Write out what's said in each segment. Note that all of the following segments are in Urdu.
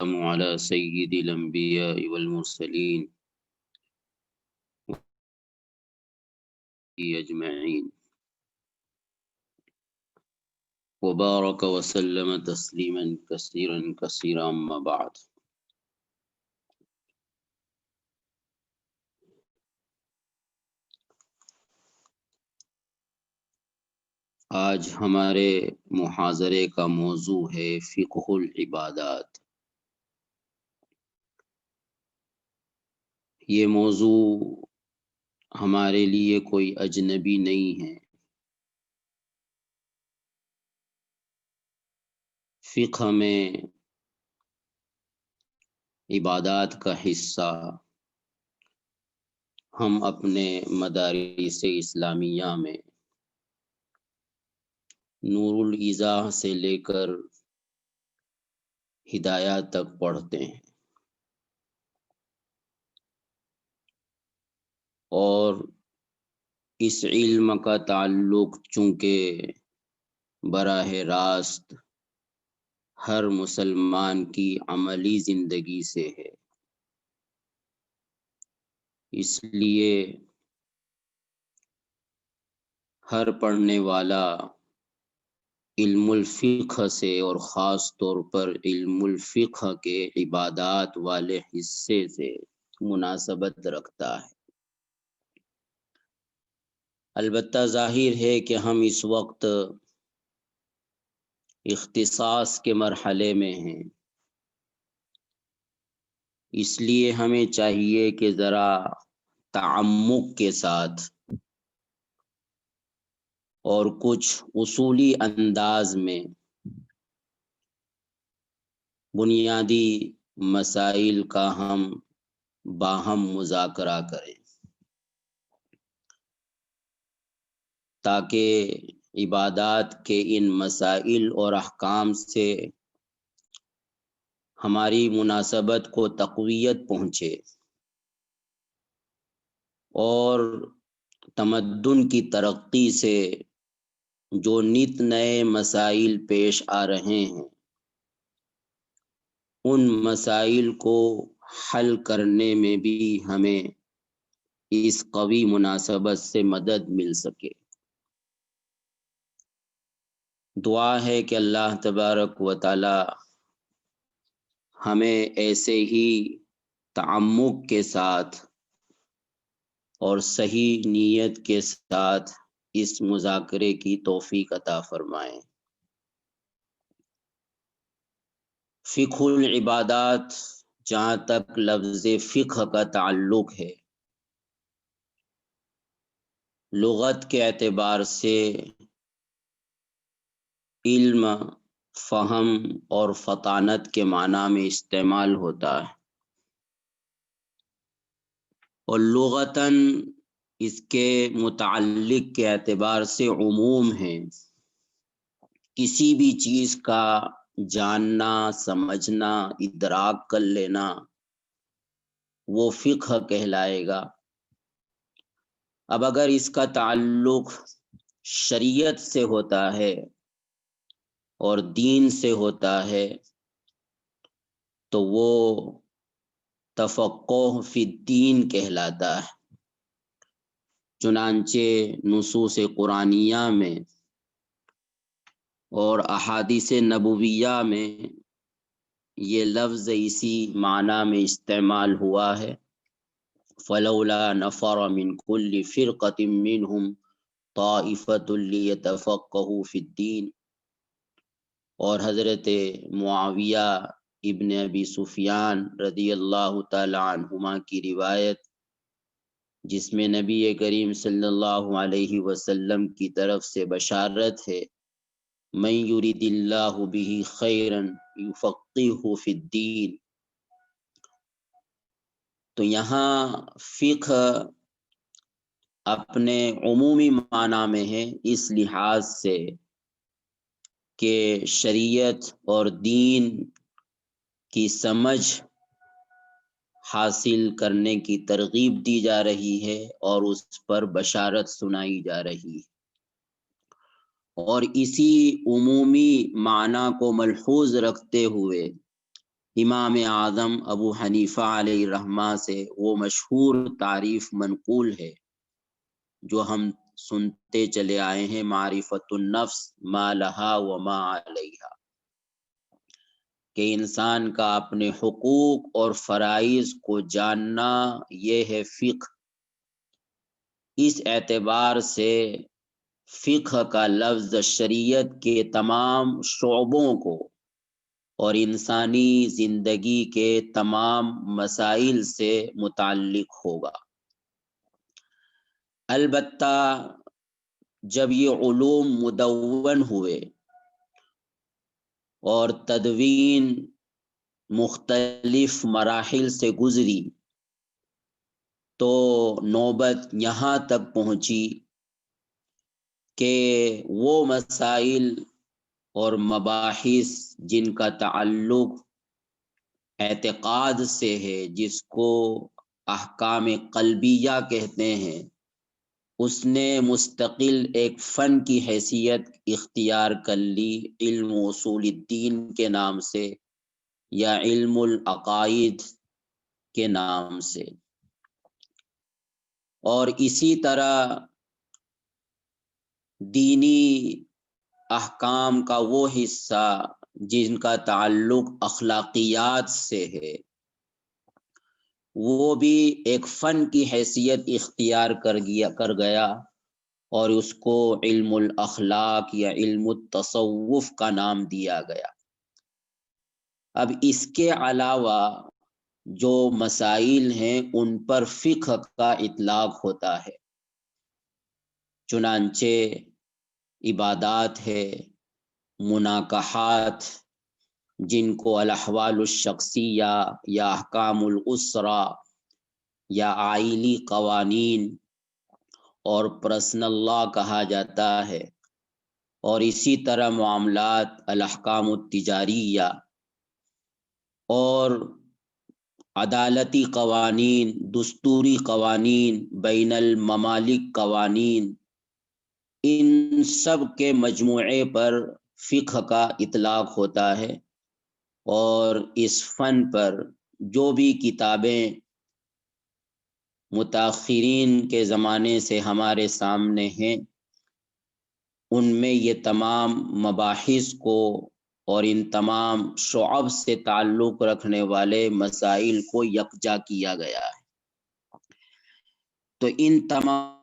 على سيد الأنبياء والمرسلين أجمعين وبارك وسلم تسليما كثيرا كثيرا أما بعد. آج ہمارے محاضرے کا موضوع ہے فقہ العبادات۔ یہ موضوع ہمارے لیے کوئی اجنبی نہیں ہے۔ فقہ میں عبادات کا حصہ ہم اپنے مدارس اسلامیہ میں نور الایضاح سے لے کر ہدایات تک پڑھتے ہیں، اور اس علم کا تعلق چونکہ براہ راست ہر مسلمان کی عملی زندگی سے ہے، اس لیے ہر پڑھنے والا علم الفقہ سے اور خاص طور پر علم الفقہ کے عبادات والے حصے سے مناسبت رکھتا ہے۔ البتہ ظاہر ہے کہ ہم اس وقت اختصاص کے مرحلے میں ہیں، اس لیے ہمیں چاہیے کہ ذرا تعمق کے ساتھ اور کچھ اصولی انداز میں بنیادی مسائل کا ہم باہم مذاکرہ کریں، تاکہ عبادات کے ان مسائل اور احکام سے ہماری مناسبت کو تقویت پہنچے اور تمدن کی ترقی سے جو نت نئے مسائل پیش آ رہے ہیں ان مسائل کو حل کرنے میں بھی ہمیں اس قوی مناسبت سے مدد مل سکے۔ دعا ہے کہ اللہ تبارک و تعالی ہمیں ایسے ہی تعمق کے ساتھ اور صحیح نیت کے ساتھ اس مذاکرے کی توفیق عطا فرمائیں۔ فقہ العبادات، جہاں تک لفظ فقہ کا تعلق ہے، لغت کے اعتبار سے علم، فہم اور فطانت کے معنی میں استعمال ہوتا ہے، اور لغتاً اس کے متعلق کے اعتبار سے عموم ہے۔ کسی بھی چیز کا جاننا، سمجھنا، ادراک کر لینا وہ فقہ کہلائے گا۔ اب اگر اس کا تعلق شریعت سے ہوتا ہے اور دین سے ہوتا ہے تو وہ تفقہ فی الدین کہلاتا ہے۔ چنانچہ نصوص قرآنیہ میں اور احادیث نبویہ میں یہ لفظ اسی معنی میں استعمال ہوا ہے۔ فلولا نفر من كل فرقة منهم طائفة ليتفقهوا في الدين، اور حضرت معاویہ ابن ابی سفیان رضی اللہ تعالی عنہما کی روایت، جس میں نبی کریم صلی اللہ علیہ وسلم کی طرف سے بشارت ہے، من یرید اللہ بہ خیرا یفقہہ فی الدین۔ تو یہاں فقہ اپنے عمومی معنی میں ہے، اس لحاظ سے کہ شریعت اور دین کی سمجھ حاصل کرنے کی ترغیب دی جا رہی ہے اور اس پر بشارت سنائی جا رہی ہے، اور اسی عمومی معنی کو ملحوظ رکھتے ہوئے امام اعظم ابو حنیفہ علیہ الرحمہ سے وہ مشہور تعریف منقول ہے جو ہم سنتے چلے آئے ہیں، معرفت النفس ما لہا و ما علیہا، کہ انسان کا اپنے حقوق اور فرائض کو جاننا یہ ہے فقہ۔ اس اعتبار سے فقہ کا لفظ شریعت کے تمام شعبوں کو اور انسانی زندگی کے تمام مسائل سے متعلق ہوگا۔ البتہ جب یہ علوم مدون ہوئے اور تدوین مختلف مراحل سے گزری تو نوبت یہاں تک پہنچی کہ وہ مسائل اور مباحث جن کا تعلق اعتقاد سے ہے، جس کو احکام قلبیہ کہتے ہیں، اس نے مستقل ایک فن کی حیثیت اختیار کر لی، علم اصول الدین کے نام سے یا علم العقائد کے نام سے۔ اور اسی طرح دینی احکام کا وہ حصہ جن کا تعلق اخلاقیات سے ہے، وہ بھی ایک فن کی حیثیت اختیار کر گیا اور اس کو علم الاخلاق یا علم التصوف کا نام دیا گیا۔ اب اس کے علاوہ جو مسائل ہیں ان پر فقہ کا اطلاق ہوتا ہے، چنانچہ عبادات ہے، مناکحات جن کو الاحوال الشخصیہ یا احکام الاسرہ یا عائلی قوانین اور پرسنل لا کہا جاتا ہے، اور اسی طرح معاملات الاحکام التجاریہ اور عدالتی قوانین، دستوری قوانین، بین الممالک قوانین، ان سب کے مجموعے پر فقہ کا اطلاق ہوتا ہے۔ اور اس فن پر جو بھی کتابیں متاخرین کے زمانے سے ہمارے سامنے ہیں، ان میں یہ تمام مباحث کو اور ان تمام شعب سے تعلق رکھنے والے مسائل کو یکجا کیا گیا ہے۔ تو ان تمام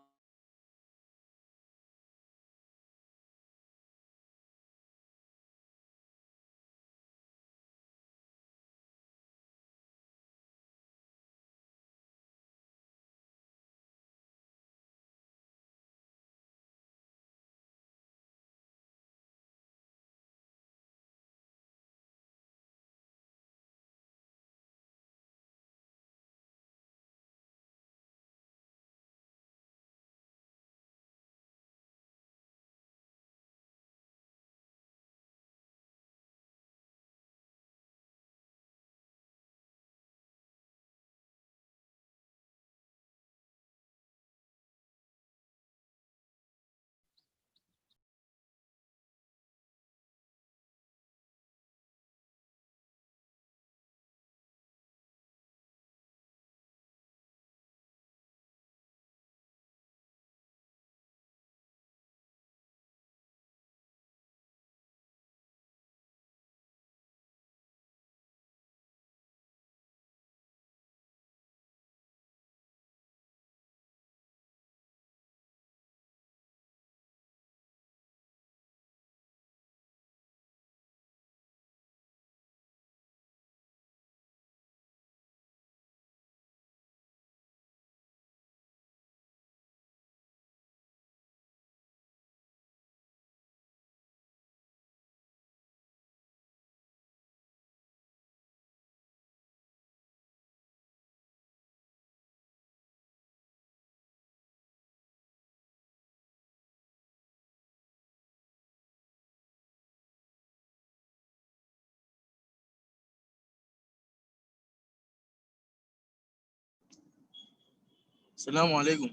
السلام علیکم۔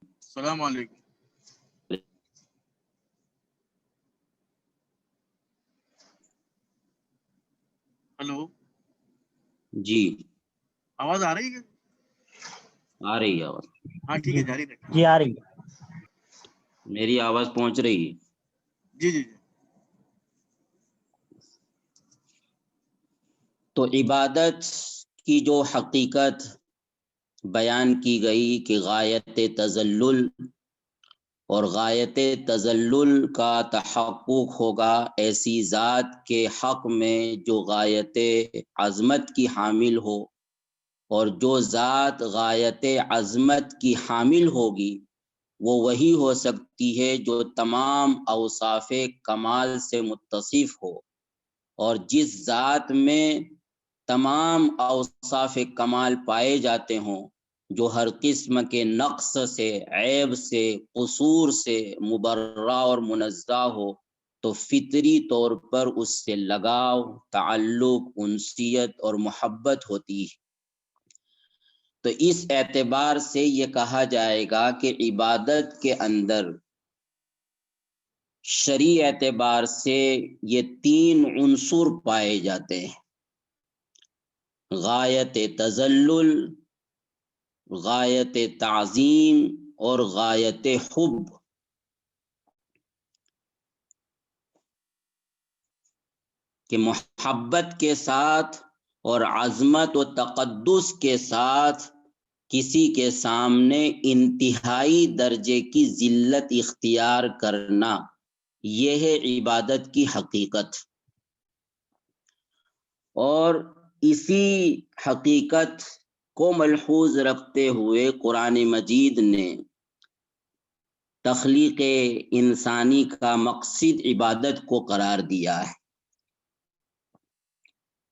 السلام علیکم۔ ہلو جی آواز آ رہی ہے؟ آ رہی ہے آواز. ہاں ٹھیک ہے، جاری رکھیں. جی آ رہی ہے. میری آواز پہنچ رہی ہے؟ جی جی جی. تو عبادت کی جو حقیقت بیان کی گئی کہ غایت تذلل، اور غایت تذلل کا تحقق ہوگا ایسی ذات کے حق میں جو غایت عظمت کی حامل ہو، اور جو ذات غایت عظمت کی حامل ہوگی وہ وہی ہو سکتی ہے جو تمام اوصاف کمال سے متصف ہو. اور جس ذات میں تمام اوصاف کمال پائے جاتے ہوں، جو ہر قسم کے نقص سے، عیب سے، قصور سے مبرہ اور منزہ ہو، تو فطری طور پر اس سے لگاؤ، تعلق، انسیت اور محبت ہوتی ہے. تو اس اعتبار سے یہ کہا جائے گا کہ عبادت کے اندر شرعی اعتبار سے یہ 3 عنصر پائے جاتے ہیں: غایت تذلل، غایت تعظیم اور غایت حب. کہ محبت کے ساتھ اور عظمت و تقدس کے ساتھ کسی کے سامنے انتہائی درجے کی ذلت اختیار کرنا، یہ ہے عبادت کی حقیقت. اور اسی حقیقت کو ملحوظ رکھتے ہوئے قرآن مجید نے تخلیق انسانی کا مقصد عبادت کو قرار دیا ہے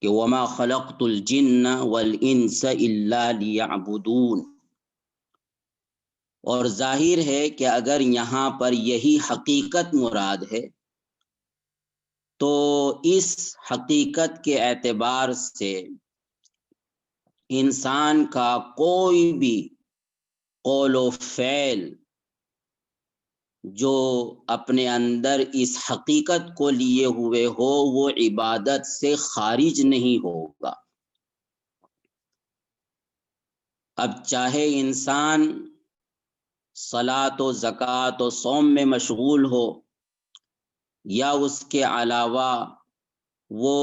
کہ وَمَا خَلَقْتُ الْجِنَّ وَالْإِنسَ إِلَّا لِيَعْبُدُونَ. اور ظاہر ہے کہ اگر یہاں پر یہی حقیقت مراد ہے تو اس حقیقت کے اعتبار سے انسان کا کوئی بھی قول و فعل جو اپنے اندر اس حقیقت کو لیے ہوئے ہو وہ عبادت سے خارج نہیں ہوگا. اب چاہے انسان صلاۃ و زکوٰۃ و صوم میں مشغول ہو، یا اس کے علاوہ وہ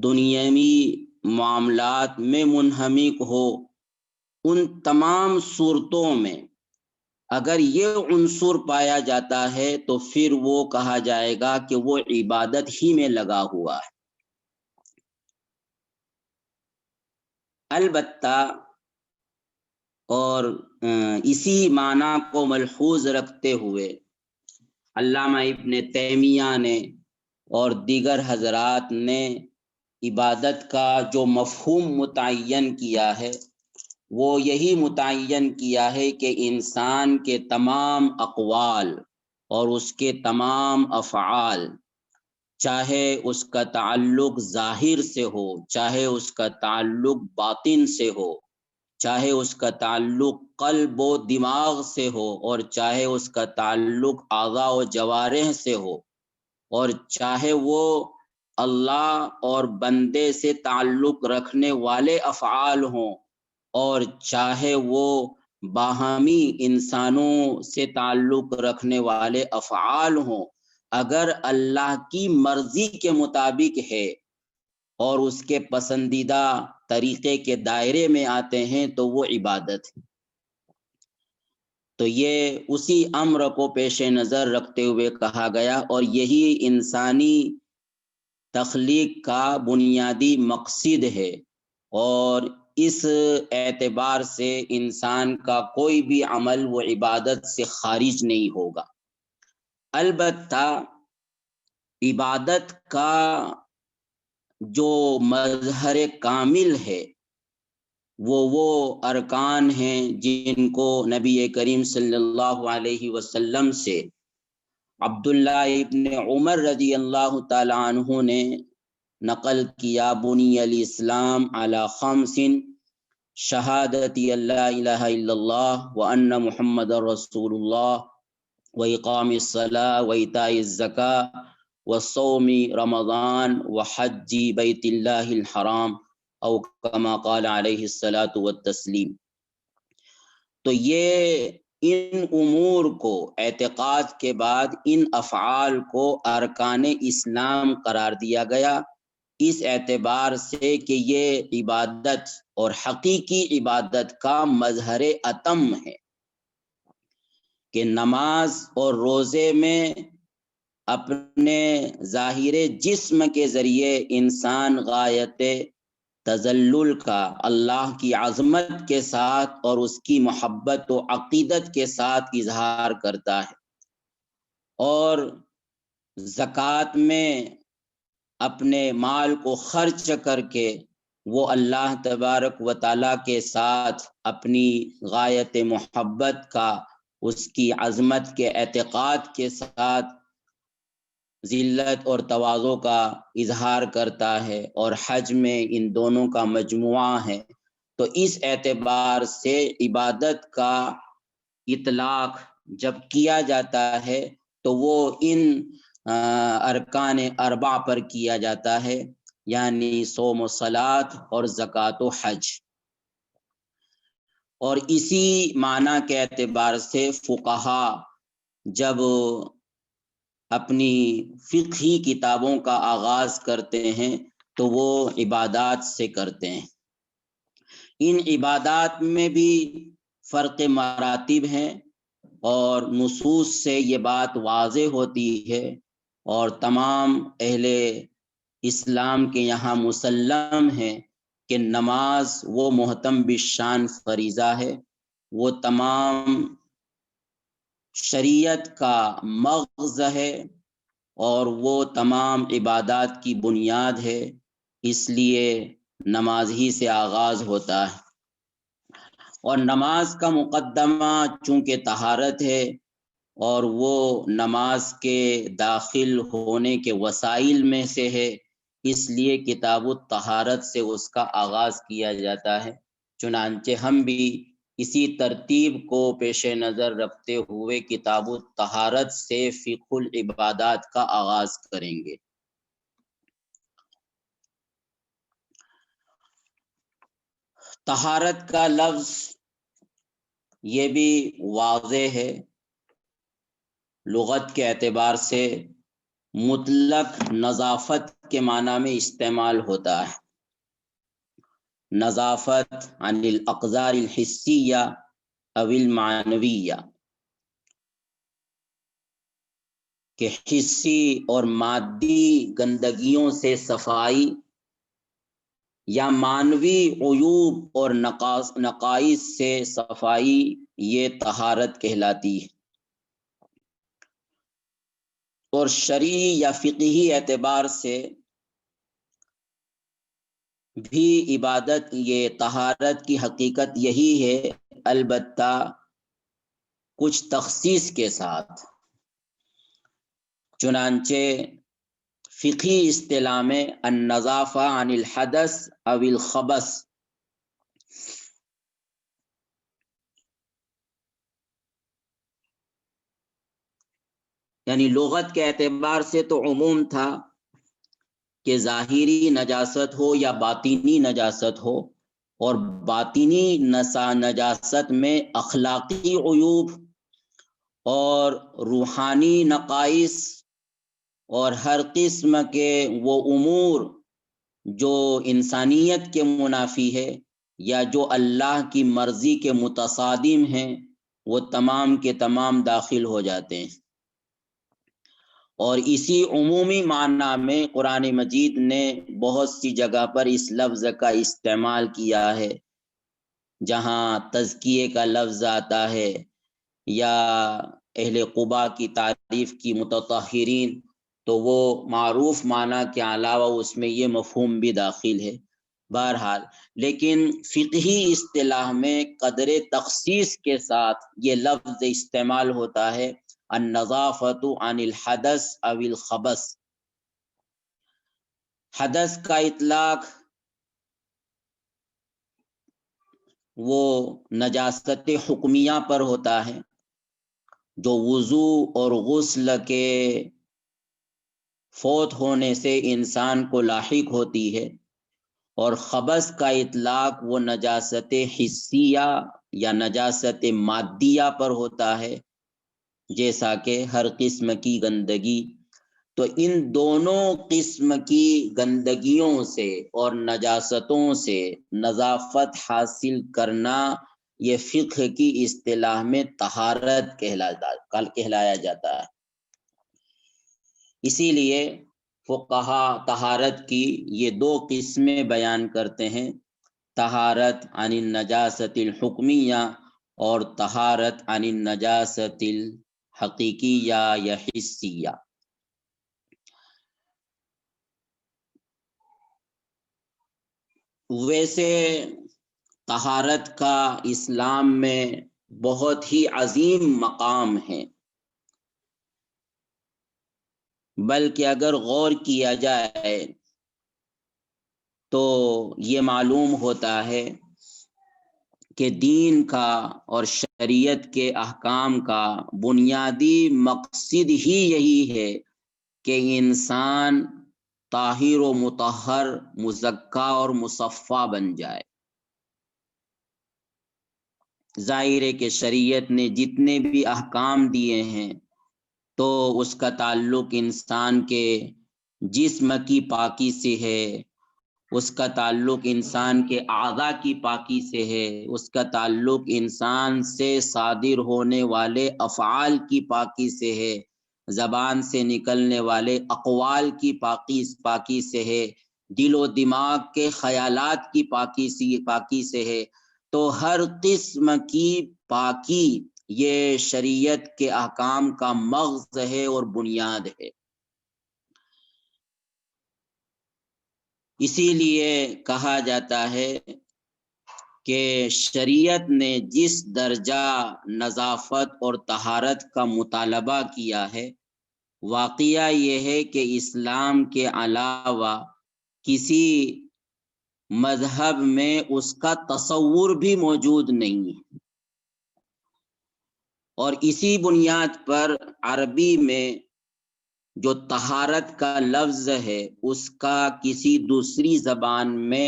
دنیاوی معاملات میں منہمک ہو، ان تمام صورتوں میں اگر یہ عنصر پایا جاتا ہے تو پھر وہ کہا جائے گا کہ وہ عبادت ہی میں لگا ہوا ہے. البتہ اور اسی معنی کو ملحوظ رکھتے ہوئے علامہ ابن تیمیہ نے اور دیگر حضرات نے عبادت کا جو مفہوم متعین کیا ہے وہ یہی متعین کیا ہے کہ انسان کے تمام اقوال اور اس کے تمام افعال، چاہے اس کا تعلق ظاہر سے ہو، چاہے اس کا تعلق باطن سے ہو، چاہے اس کا تعلق قلب و دماغ سے ہو، اور چاہے اس کا تعلق اعضاء و جوارح سے ہو، اور چاہے وہ اللہ اور بندے سے تعلق رکھنے والے افعال ہوں، اور چاہے وہ باہمی انسانوں سے تعلق رکھنے والے افعال ہوں، اگر اللہ کی مرضی کے مطابق ہے اور اس کے پسندیدہ طریقے کے دائرے میں آتے ہیں تو وہ عبادت ہے. تو یہ اسی امر کو پیش نظر رکھتے ہوئے کہا گیا، اور یہی انسانی تخلیق کا بنیادی مقصد ہے. اور اس اعتبار سے انسان کا کوئی بھی عمل وہ عبادت سے خارج نہیں ہوگا. البتہ عبادت کا جو مظہر کامل ہے وہ ارکان ہیں جن کو نبی کریم صلی اللہ علیہ وسلم سے عبداللہ ابن عمر رضی اللہ تعالی عنہ نے نقل کیا: بنی الاسلام علی خمس، شہادت اللہ الہ الا اللہ وان محمد رسول اللہ، واقام الصلاۃ وایتاء الزکاۃ وصوم رمضان وحج بیت اللہ الحرام او کما قال علیہ الصلاۃ والتسلیم۔ تو یہ ان امور کو اعتقاد کے بعد ان افعال کو ارکان اسلام قرار دیا گیا، اس اعتبار سے کہ یہ عبادت اور حقیقی عبادت کا مظہر اتم ہے کہ نماز اور روزے میں اپنے ظاہر جسم کے ذریعے انسان غایت تذلل کا اللہ کی عظمت کے ساتھ اور اس کی محبت و عقیدت کے ساتھ اظہار کرتا ہے، اور زکوٰۃ میں اپنے مال کو خرچ کر کے وہ اللہ تبارک و تعالیٰ کے ساتھ اپنی غایت محبت کا، اس کی عظمت کے اعتقاد کے ساتھ ذلت اور تواضع کا اظہار کرتا ہے، اور حج میں ان دونوں کا مجموعہ ہے۔ تو اس اعتبار سے عبادت کا اطلاق جب کیا جاتا ہے تو وہ ان ارکان اربع پر کیا جاتا ہے، یعنی صوم و صلاۃ اور زکوٰۃ و حج۔ اور اسی معنی کے اعتبار سے فقہا جب اپنی فقہی کتابوں کا آغاز کرتے ہیں تو وہ عبادات سے کرتے ہیں۔ ان عبادات میں بھی فرق مراتب ہیں، اور نصوص سے یہ بات واضح ہوتی ہے، اور تمام اہل اسلام کے یہاں مسلم ہے کہ نماز وہ محتم بالشان فریضہ ہے، وہ تمام شریعت کا مغز ہے، اور وہ تمام عبادات کی بنیاد ہے، اس لیے نماز ہی سے آغاز ہوتا ہے۔ اور نماز کا مقدمہ چونکہ طہارت ہے، اور وہ نماز کے داخل ہونے کے وسائل میں سے ہے، اس لیے کتاب الطہارت سے اس کا آغاز کیا جاتا ہے۔ چنانچہ ہم بھی اسی ترتیب کو پیش نظر رکھتے ہوئے کتاب الطہارت سے فقہ العبادات کا آغاز کریں گے۔ طہارت کا لفظ یہ بھی واضح ہے، لغت کے اعتبار سے مطلق نظافت کے معنی میں استعمال ہوتا ہے۔ نظافت عن الاقذار الحسیہ او المعنویہ، کہ حسی اور مادی گندگیوں سے صفائی یا معنوی عیوب اور نقائص سے صفائی، یہ طہارت کہلاتی ہے۔ اور شرعی یا فقہی اعتبار سے بھی عبادت، یہ طہارت کی حقیقت یہی ہے، البتہ کچھ تخصیص کے ساتھ۔ چنانچہ فقہی اصطلاح میں النظافہ عن الحدث او الخبث، یعنی لغت کے اعتبار سے تو عموم تھا کہ ظاہری نجاست ہو یا باطنی نجاست ہو، اور باطنی نجاست میں اخلاقی عیوب اور روحانی نقائص اور ہر قسم کے وہ امور جو انسانیت کے منافی ہے یا جو اللہ کی مرضی کے متصادم ہیں، وہ تمام کے تمام داخل ہو جاتے ہیں۔ اور اسی عمومی معنی میں قرآن مجید نے بہت سی جگہ پر اس لفظ کا استعمال کیا ہے، جہاں تزکیے کا لفظ آتا ہے یا اہل قباء کی تعریف کی متطہرین، تو وہ معروف معنی کے علاوہ اس میں یہ مفہوم بھی داخل ہے۔ بہرحال لیکن فقہی اصطلاح میں قدر تخصیص کے ساتھ یہ لفظ استعمال ہوتا ہے، النظافۃ عن الحدث او الخبث۔ حدث کا اطلاق وہ نجاست حکمیہ پر ہوتا ہے جو وضو اور غسل کے فوت ہونے سے انسان کو لاحق ہوتی ہے، اور خبث کا اطلاق وہ نجاست حسیہ یا نجاست مادیہ پر ہوتا ہے، جیسا کہ ہر قسم کی گندگی۔ تو ان دونوں قسم کی گندگیوں سے اور نجاستوں سے نظافت حاصل کرنا یہ فقہ کی اصطلاح میں طہارت کہلایا جاتا ہے۔ اسی لیے فقہا طہارت کی یہ دو قسمیں بیان کرتے ہیں، طہارت عن النجاست الحکمیہ اور طہارت عن النجاست الحقیقیہ یا حسیہ۔ ویسے طہارت کا اسلام میں بہت ہی عظیم مقام ہے، بلکہ اگر غور کیا جائے تو یہ معلوم ہوتا ہے کہ دین کا اور شریعت کے احکام کا بنیادی مقصد ہی یہی ہے کہ انسان طاہر و مطہر، مزکا اور مصفا بن جائے۔ ظاہر ہے کہ شریعت نے جتنے بھی احکام دیے ہیں تو اس کا تعلق انسان کے جسم کی پاکی سے ہے، اس کا تعلق انسان کے اعضاء کی پاکی سے ہے، اس کا تعلق انسان سے صادر ہونے والے افعال کی پاکی سے ہے، زبان سے نکلنے والے اقوال کی پاکی سے ہے، دل و دماغ کے خیالات کی پاکی سے ہے۔ تو ہر قسم کی پاکی یہ شریعت کے احکام کا مغز ہے اور بنیاد ہے۔ اسی لیے کہا جاتا ہے کہ شریعت نے جس درجہ نظافت اور طہارت کا مطالبہ کیا ہے، واقعہ یہ ہے کہ اسلام کے علاوہ کسی مذہب میں اس کا تصور بھی موجود نہیں ہے، اور اسی بنیاد پر عربی میں جو طہارت کا لفظ ہے اس کا کسی دوسری زبان میں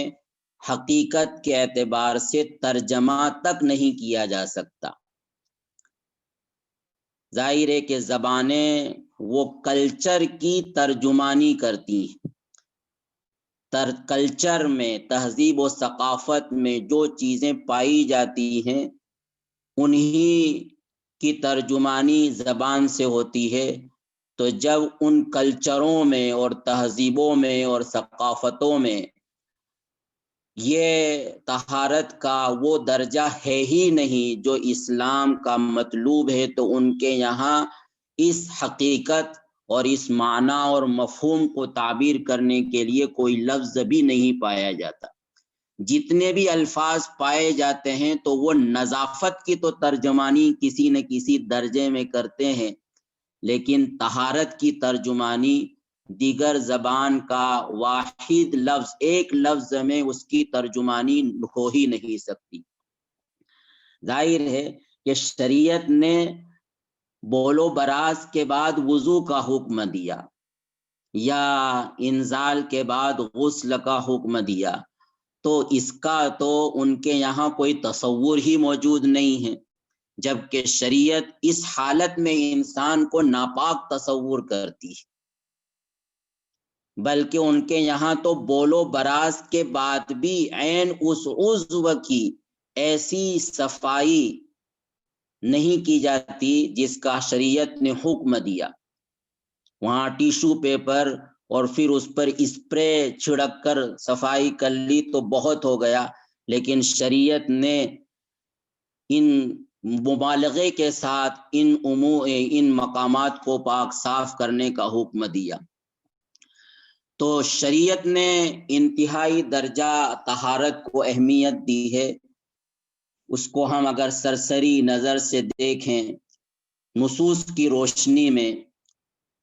حقیقت کے اعتبار سے ترجمہ تک نہیں کیا جا سکتا۔ ظاہر ہے کہ زبانیں وہ کلچر کی ترجمانی کرتی ہیں، کلچر میں، تہذیب و ثقافت میں جو چیزیں پائی جاتی ہیں انہی کی ترجمانی زبان سے ہوتی ہے۔ تو جب ان کلچروں میں اور تہذیبوں میں اور ثقافتوں میں یہ طہارت کا وہ درجہ ہے ہی نہیں جو اسلام کا مطلوب ہے، تو ان کے یہاں اس حقیقت اور اس معنی اور مفہوم کو تعبیر کرنے کے لیے کوئی لفظ بھی نہیں پایا جاتا۔ جتنے بھی الفاظ پائے جاتے ہیں تو وہ نظافت کی تو ترجمانی کسی نہ کسی درجے میں کرتے ہیں، لیکن طہارت کی ترجمانی دیگر زبان کا واحد لفظ، ایک لفظ میں اس کی ترجمانی ہو ہی نہیں سکتی۔ ظاہر ہے کہ شریعت نے بول و براز کے بعد وضو کا حکم دیا یا انزال کے بعد غسل کا حکم دیا، تو اس کا تو ان کے یہاں کوئی تصور ہی موجود نہیں ہے، جبکہ شریعت اس حالت میں انسان کو ناپاک تصور کرتی ہے۔ بلکہ ان کے یہاں تو بول و براز کے بعد بھی عین اس عضو کی ایسی صفائی نہیں کی جاتی جس کا شریعت نے حکم دیا۔ وہاں ٹیشو پیپر اور پھر اس پر اسپرے چھڑک کر صفائی کر لی تو بہت ہو گیا، لیکن شریعت نے ان مبالغے کے ساتھ ان مقامات کو پاک صاف کرنے کا حکم دیا۔ تو شریعت نے انتہائی درجہ طہارت کو اہمیت دی ہے۔ اس کو ہم اگر سرسری نظر سے دیکھیں نصوص کی روشنی میں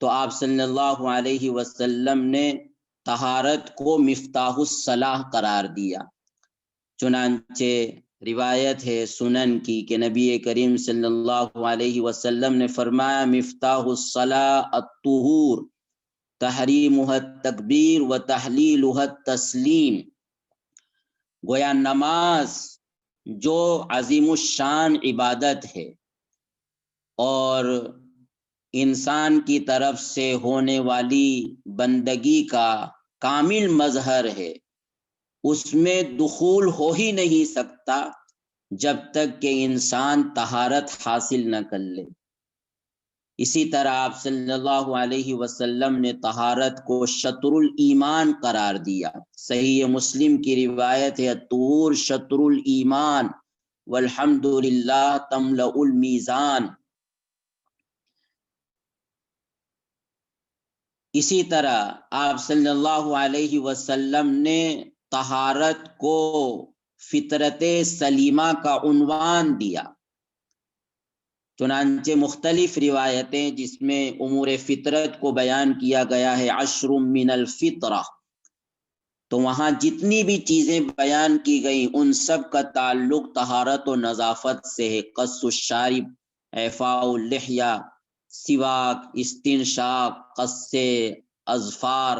تو آپ صلی اللہ علیہ وسلم نے طہارت کو مفتاح الصلاح قرار دیا۔ چنانچہ روایت ہے سنن کی کہ نبی کریم صلی اللہ علیہ وسلم نے فرمایا مفتاح الصلاح الطہور، تحریمها التکبیر و تحلیلها التسلیم۔ گویا نماز جو عظیم الشان عبادت ہے اور انسان کی طرف سے ہونے والی بندگی کا کامل مظہر ہے، اس میں دخول ہو ہی نہیں سکتا جب تک کہ انسان طہارت حاصل نہ کر لے۔ اسی طرح آپ صلی اللہ علیہ وسلم نے طہارت کو شطر الایمان قرار دیا۔ صحیح مسلم کی روایت ہے، الطہور شطر الایمان والحمد للہ تملأ المیزان۔ اسی طرح آپ صلی اللہ علیہ وسلم نے طہارت کو فطرت سلیمہ کا عنوان دیا۔ چنانچہ مختلف روایتیں جس میں امور فطرت کو بیان کیا گیا ہے، عشر من الفطرہ، تو وہاں جتنی بھی چیزیں بیان کی گئی ان سب کا تعلق طہارت و نظافت سے ہے۔ قص الشارب، اعفاء اللحیہ، سواک، استنشاق، قص اظفار،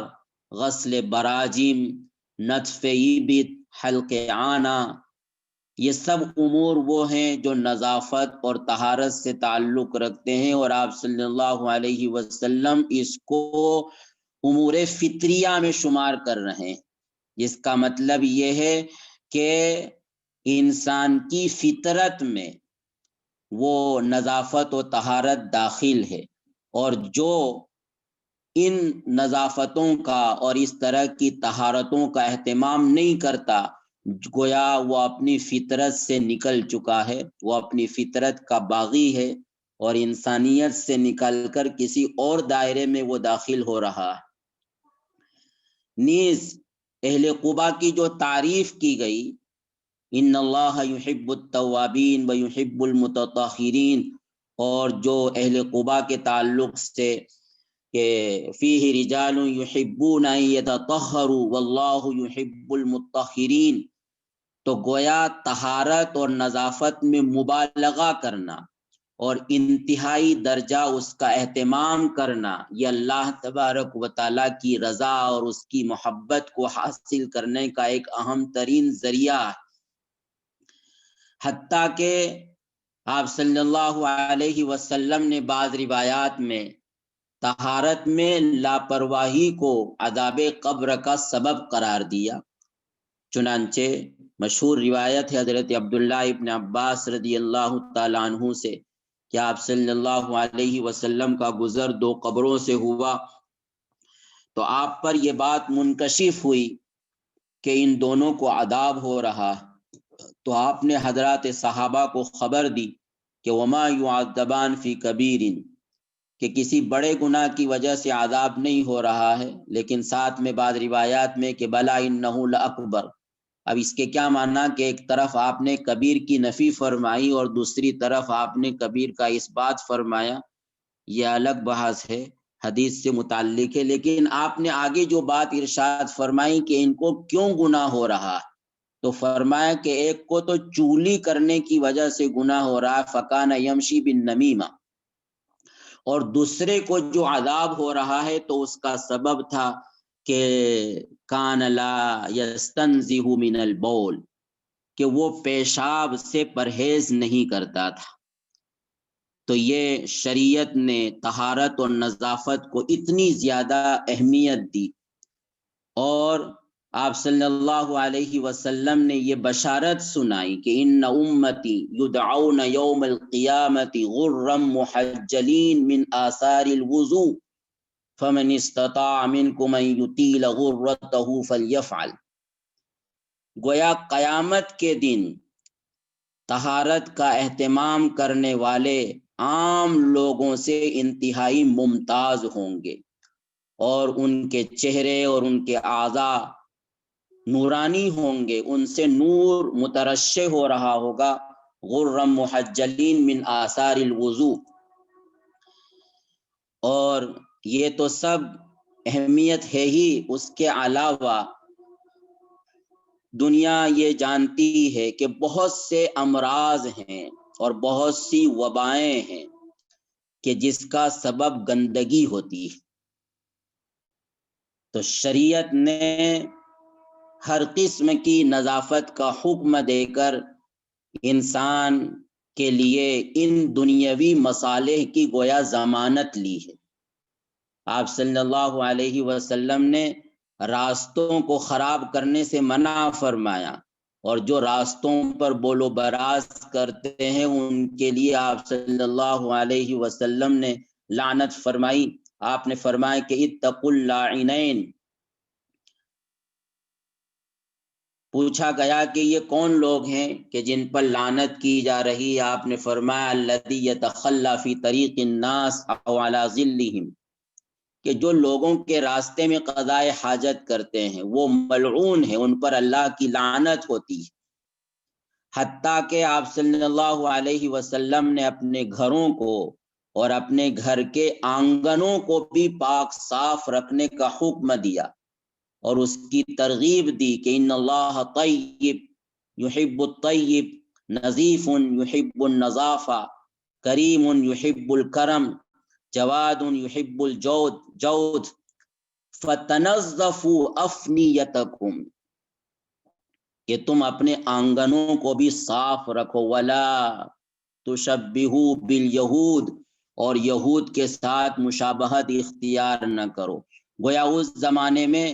غسل براجم، نتف ایبط، حلق عانہ، یہ سب امور وہ ہیں جو نظافت اور طہارت سے تعلق رکھتے ہیں، اور آپ صلی اللہ علیہ وسلم اس کو امور فطریہ میں شمار کر رہے ہیں، جس کا مطلب یہ ہے کہ انسان کی فطرت میں وہ نظافت و طہارت داخل ہے، اور جو ان نظافتوں کا اور اس طرح کی طہارتوں کا اہتمام نہیں کرتا، گویا وہ اپنی فطرت سے نکل چکا ہے، وہ اپنی فطرت کا باغی ہے، اور انسانیت سے نکل کر کسی اور دائرے میں وہ داخل ہو رہا ہے۔ نیز اہل قباء کی جو تعریف کی گئی، ان اللہ یحب التوابین و یحب المتطہرین، اور جو اہل قباء کے تعلق سے کہ فیہ رجال یحبون ان یتطہروا واللہ یحب المطہرین، تو گویا طہارت اور نظافت میں مبالغہ کرنا اور انتہائی درجہ اس کا اہتمام کرنا، یہ اللہ تبارک و تعالیٰ کی رضا اور اس کی محبت کو حاصل کرنے کا ایک اہم ترین ذریعہ ہے۔ حتیٰ کہ آپ صلی اللہ علیہ وسلم نے بعض روایات میں طہارت میں لاپرواہی کو عذاب قبر کا سبب قرار دیا۔ چنانچہ مشہور روایت ہے حضرت عبداللہ ابن عباس رضی اللہ تعالیٰ عنہ سے کہ آپ صلی اللہ علیہ وسلم کا گزر دو قبروں سے ہوا، تو آپ پر یہ بات منکشف ہوئی کہ ان دونوں کو عذاب ہو رہا، تو آپ نے حضرات صحابہ کو خبر دی کہ وما یعذبان فی کبیر، کہ کسی بڑے گناہ کی وجہ سے عذاب نہیں ہو رہا ہے، لیکن ساتھ میں بعض روایات میں کہ بلا انہ لاکبر۔ اب اس کے کیا معنی کہ ایک طرف آپ نے کبیر کی نفی فرمائی اور دوسری طرف آپ نے کبیر کا اس بات فرمایا، یہ الگ بحث ہے، حدیث سے متعلق ہے، لیکن آپ نے آگے جو بات ارشاد فرمائی کہ ان کو کیوں گناہ ہو رہا ہے، تو فرمایا کہ ایک کو تو چغلی کرنے کی وجہ سے گناہ ہو رہا ہے، فکان یمشی بالنمیمہ، اور دوسرے کو جو عذاب ہو رہا ہے تو اس کا سبب تھا کہ کان لا یستنزہ من البول، کہ وہ پیشاب سے پرہیز نہیں کرتا تھا۔ تو یہ شریعت نے طہارت اور نظافت کو اتنی زیادہ اہمیت دی، اور آپ صلی اللہ علیہ وسلم نے یہ بشارت سنائی کہ ان امتی یدعون یوم القیامت غرا محجلین من آثار الوضوء فمن استطاع منکم ان یطیل غرتہ فلیفعل۔ گویا قیامت کے دن طہارت کا اہتمام کرنے والے عام لوگوں سے انتہائی ممتاز ہوں گے، اور ان کے چہرے اور ان کے اعضاء نورانی ہوں گے، ان سے نور مترشح ہو رہا ہوگا، غرم محجلین من آثار الوضوء۔ اور یہ تو سب اہمیت ہے ہی، اس کے علاوہ دنیا یہ جانتی ہے کہ بہت سے امراض ہیں اور بہت سی وبائیں ہیں کہ جس کا سبب گندگی ہوتی ہے۔ تو شریعت نے ہر قسم کی نظافت کا حکم دے کر انسان کے لیے ان دنیاوی مصالح کی گویا ضمانت لی ہے۔ آپ صلی اللہ علیہ وسلم نے راستوں کو خراب کرنے سے منع فرمایا، اور جو راستوں پر بول و براز کرتے ہیں ان کے لیے آپ صلی اللہ علیہ وسلم نے لعنت فرمائی۔ آپ نے فرمایا کہ اتقوا اللاعنین۔ پوچھا گیا کہ یہ کون لوگ ہیں کہ جن پر لعنت کی جا رہی ہے؟ آپ نے فرمایا الذی یتخلی فی طریق الناس او علی ظلہم، کہ جو لوگوں کے راستے میں قضائے حاجت کرتے ہیں وہ ملعون ہیں، ان پر اللہ کی لعنت ہوتی ہے۔ حتیٰ کہ آپ صلی اللہ علیہ وسلم نے اپنے گھروں کو اور اپنے گھر کے آنگنوں کو بھی پاک صاف رکھنے کا حکم دیا، اور اس کی ترغیب دی کہ ان اللہ طیب یحب الطیب، نظیف یحب النظافہ، کریم یحب الکرم، جواد یحب الجود، فتنظفوا افنیتکم، کہ تم اپنے آنگنوں کو بھی صاف رکھو، ولا تشبہوا بالیہود، اور یہود کے ساتھ مشابہت اختیار نہ کرو۔ گویا اس زمانے میں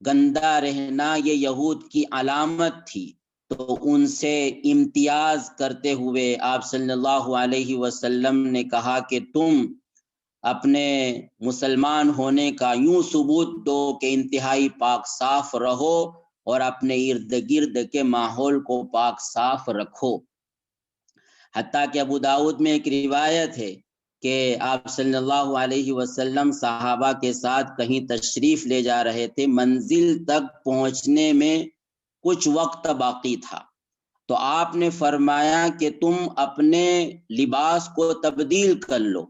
گندہ رہنا یہ یہود کی علامت تھی، تو ان سے امتیاز کرتے ہوئے آپ صلی اللہ علیہ وسلم نے کہا کہ تم اپنے مسلمان ہونے کا یوں ثبوت دو کہ انتہائی پاک صاف رہو اور اپنے ارد گرد کے ماحول کو پاک صاف رکھو۔ حتیٰ کہ ابو داؤد میں ایک روایت ہے کہ آپ صلی اللہ علیہ وسلم صحابہ کے ساتھ کہیں تشریف لے جا رہے تھے، منزل تک پہنچنے میں کچھ وقت باقی تھا، تو آپ نے فرمایا کہ تم اپنے لباس کو تبدیل کر لو،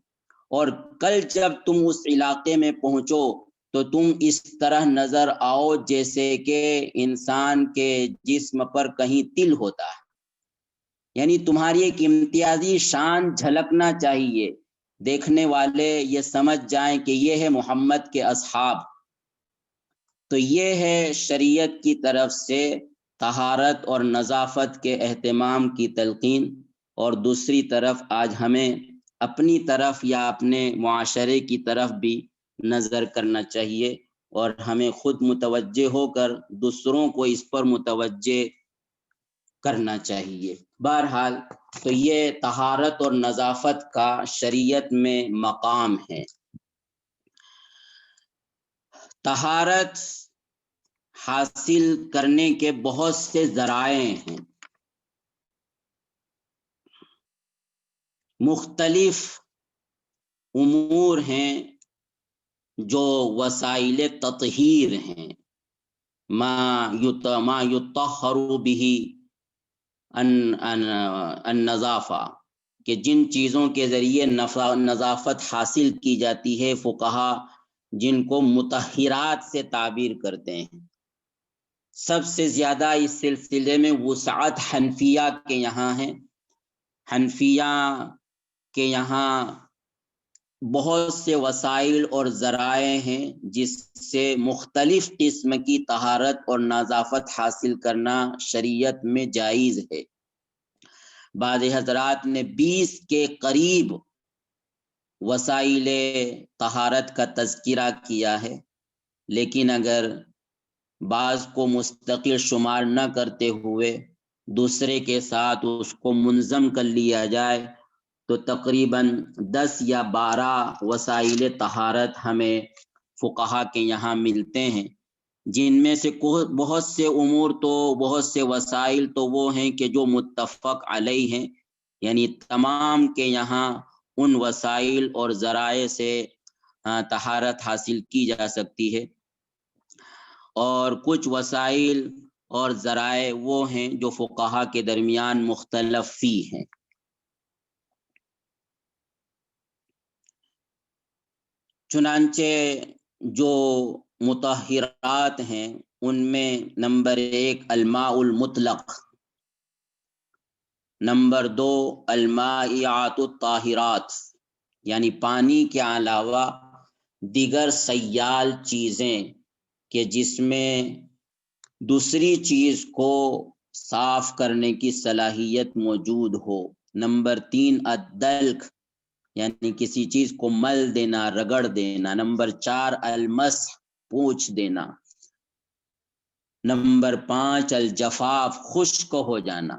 اور کل جب تم اس علاقے میں پہنچو تو تم اس طرح نظر آؤ جیسے کہ انسان کے جسم پر کہیں تل ہوتا ہے، یعنی تمہاری ایک امتیازی شان جھلکنا چاہیے، دیکھنے والے یہ سمجھ جائیں کہ یہ ہے محمد کے اصحاب۔ تو یہ ہے شریعت کی طرف سے طہارت اور نظافت کے اہتمام کی تلقین، اور دوسری طرف آج ہمیں اپنی طرف یا اپنے معاشرے کی طرف بھی نظر کرنا چاہیے، اور ہمیں خود متوجہ ہو کر دوسروں کو اس پر متوجہ کرنا چاہیے۔ بہرحال تو یہ طہارت اور نظافت کا شریعت میں مقام ہے۔ طہارت حاصل کرنے کے بہت سے ذرائع ہیں، مختلف امور ہیں جو وسائل تطہیر ہیں، ما یطہر به النظافہ، کہ جن چیزوں کے ذریعے نظافت حاصل کی جاتی ہے، فقہا جن کو مطہرات سے تعبیر کرتے ہیں۔ سب سے زیادہ اس سلسلے میں وسعت حنفیہ کے یہاں ہے۔ حنفیہ کے یہاں بہت سے وسائل اور ذرائع ہیں جس سے مختلف قسم کی طہارت اور نظافت حاصل کرنا شریعت میں جائز ہے۔ بعض حضرات نے 20 کے قریب وسائل طہارت کا تذکرہ کیا ہے، لیکن اگر بعض کو مستقل شمار نہ کرتے ہوئے دوسرے کے ساتھ اس کو منظم کر لیا جائے تو تقریباً 10 یا 12 وسائل طہارت ہمیں فقہا کے یہاں ملتے ہیں، جن میں سے بہت سے امور تو بہت سے وسائل تو وہ ہیں کہ جو متفق علیہ ہیں، یعنی تمام کے یہاں ان وسائل اور ذرائع سے طہارت حاصل کی جا سکتی ہے، اور کچھ وسائل اور ذرائع وہ ہیں جو فقہا کے درمیان مختلف فی ہیں۔ چنانچہ جو مطہرات ہیں ان میں نمبر 1 الماء المطلق، نمبر 2 المائعات الطاہرات، یعنی پانی کے علاوہ دیگر سیال چیزیں کہ جس میں دوسری چیز کو صاف کرنے کی صلاحیت موجود ہو۔ نمبر 3 الدلک یعنی کسی چیز کو مل دینا، رگڑ دینا۔ نمبر 4 المسح پوچھ دینا۔ نمبر 5 الجفاف خشک ہو جانا،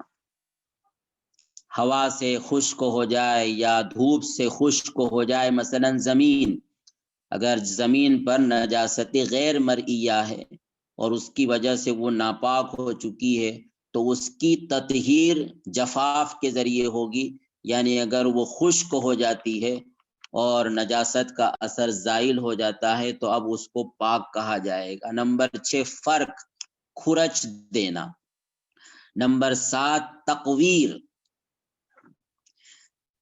ہوا سے خشک ہو جائے یا دھوپ سے خشک ہو جائے۔ مثلا زمین، اگر زمین پر نجاست غیر مرئیہ ہے اور اس کی وجہ سے وہ ناپاک ہو چکی ہے تو اس کی تطہیر جفاف کے ذریعے ہوگی، یعنی اگر وہ خشک ہو جاتی ہے اور نجاست کا اثر زائل ہو جاتا ہے تو اب اس کو پاک کہا جائے گا۔ نمبر 6 فرق کھرچ دینا۔ نمبر 7 تقویر۔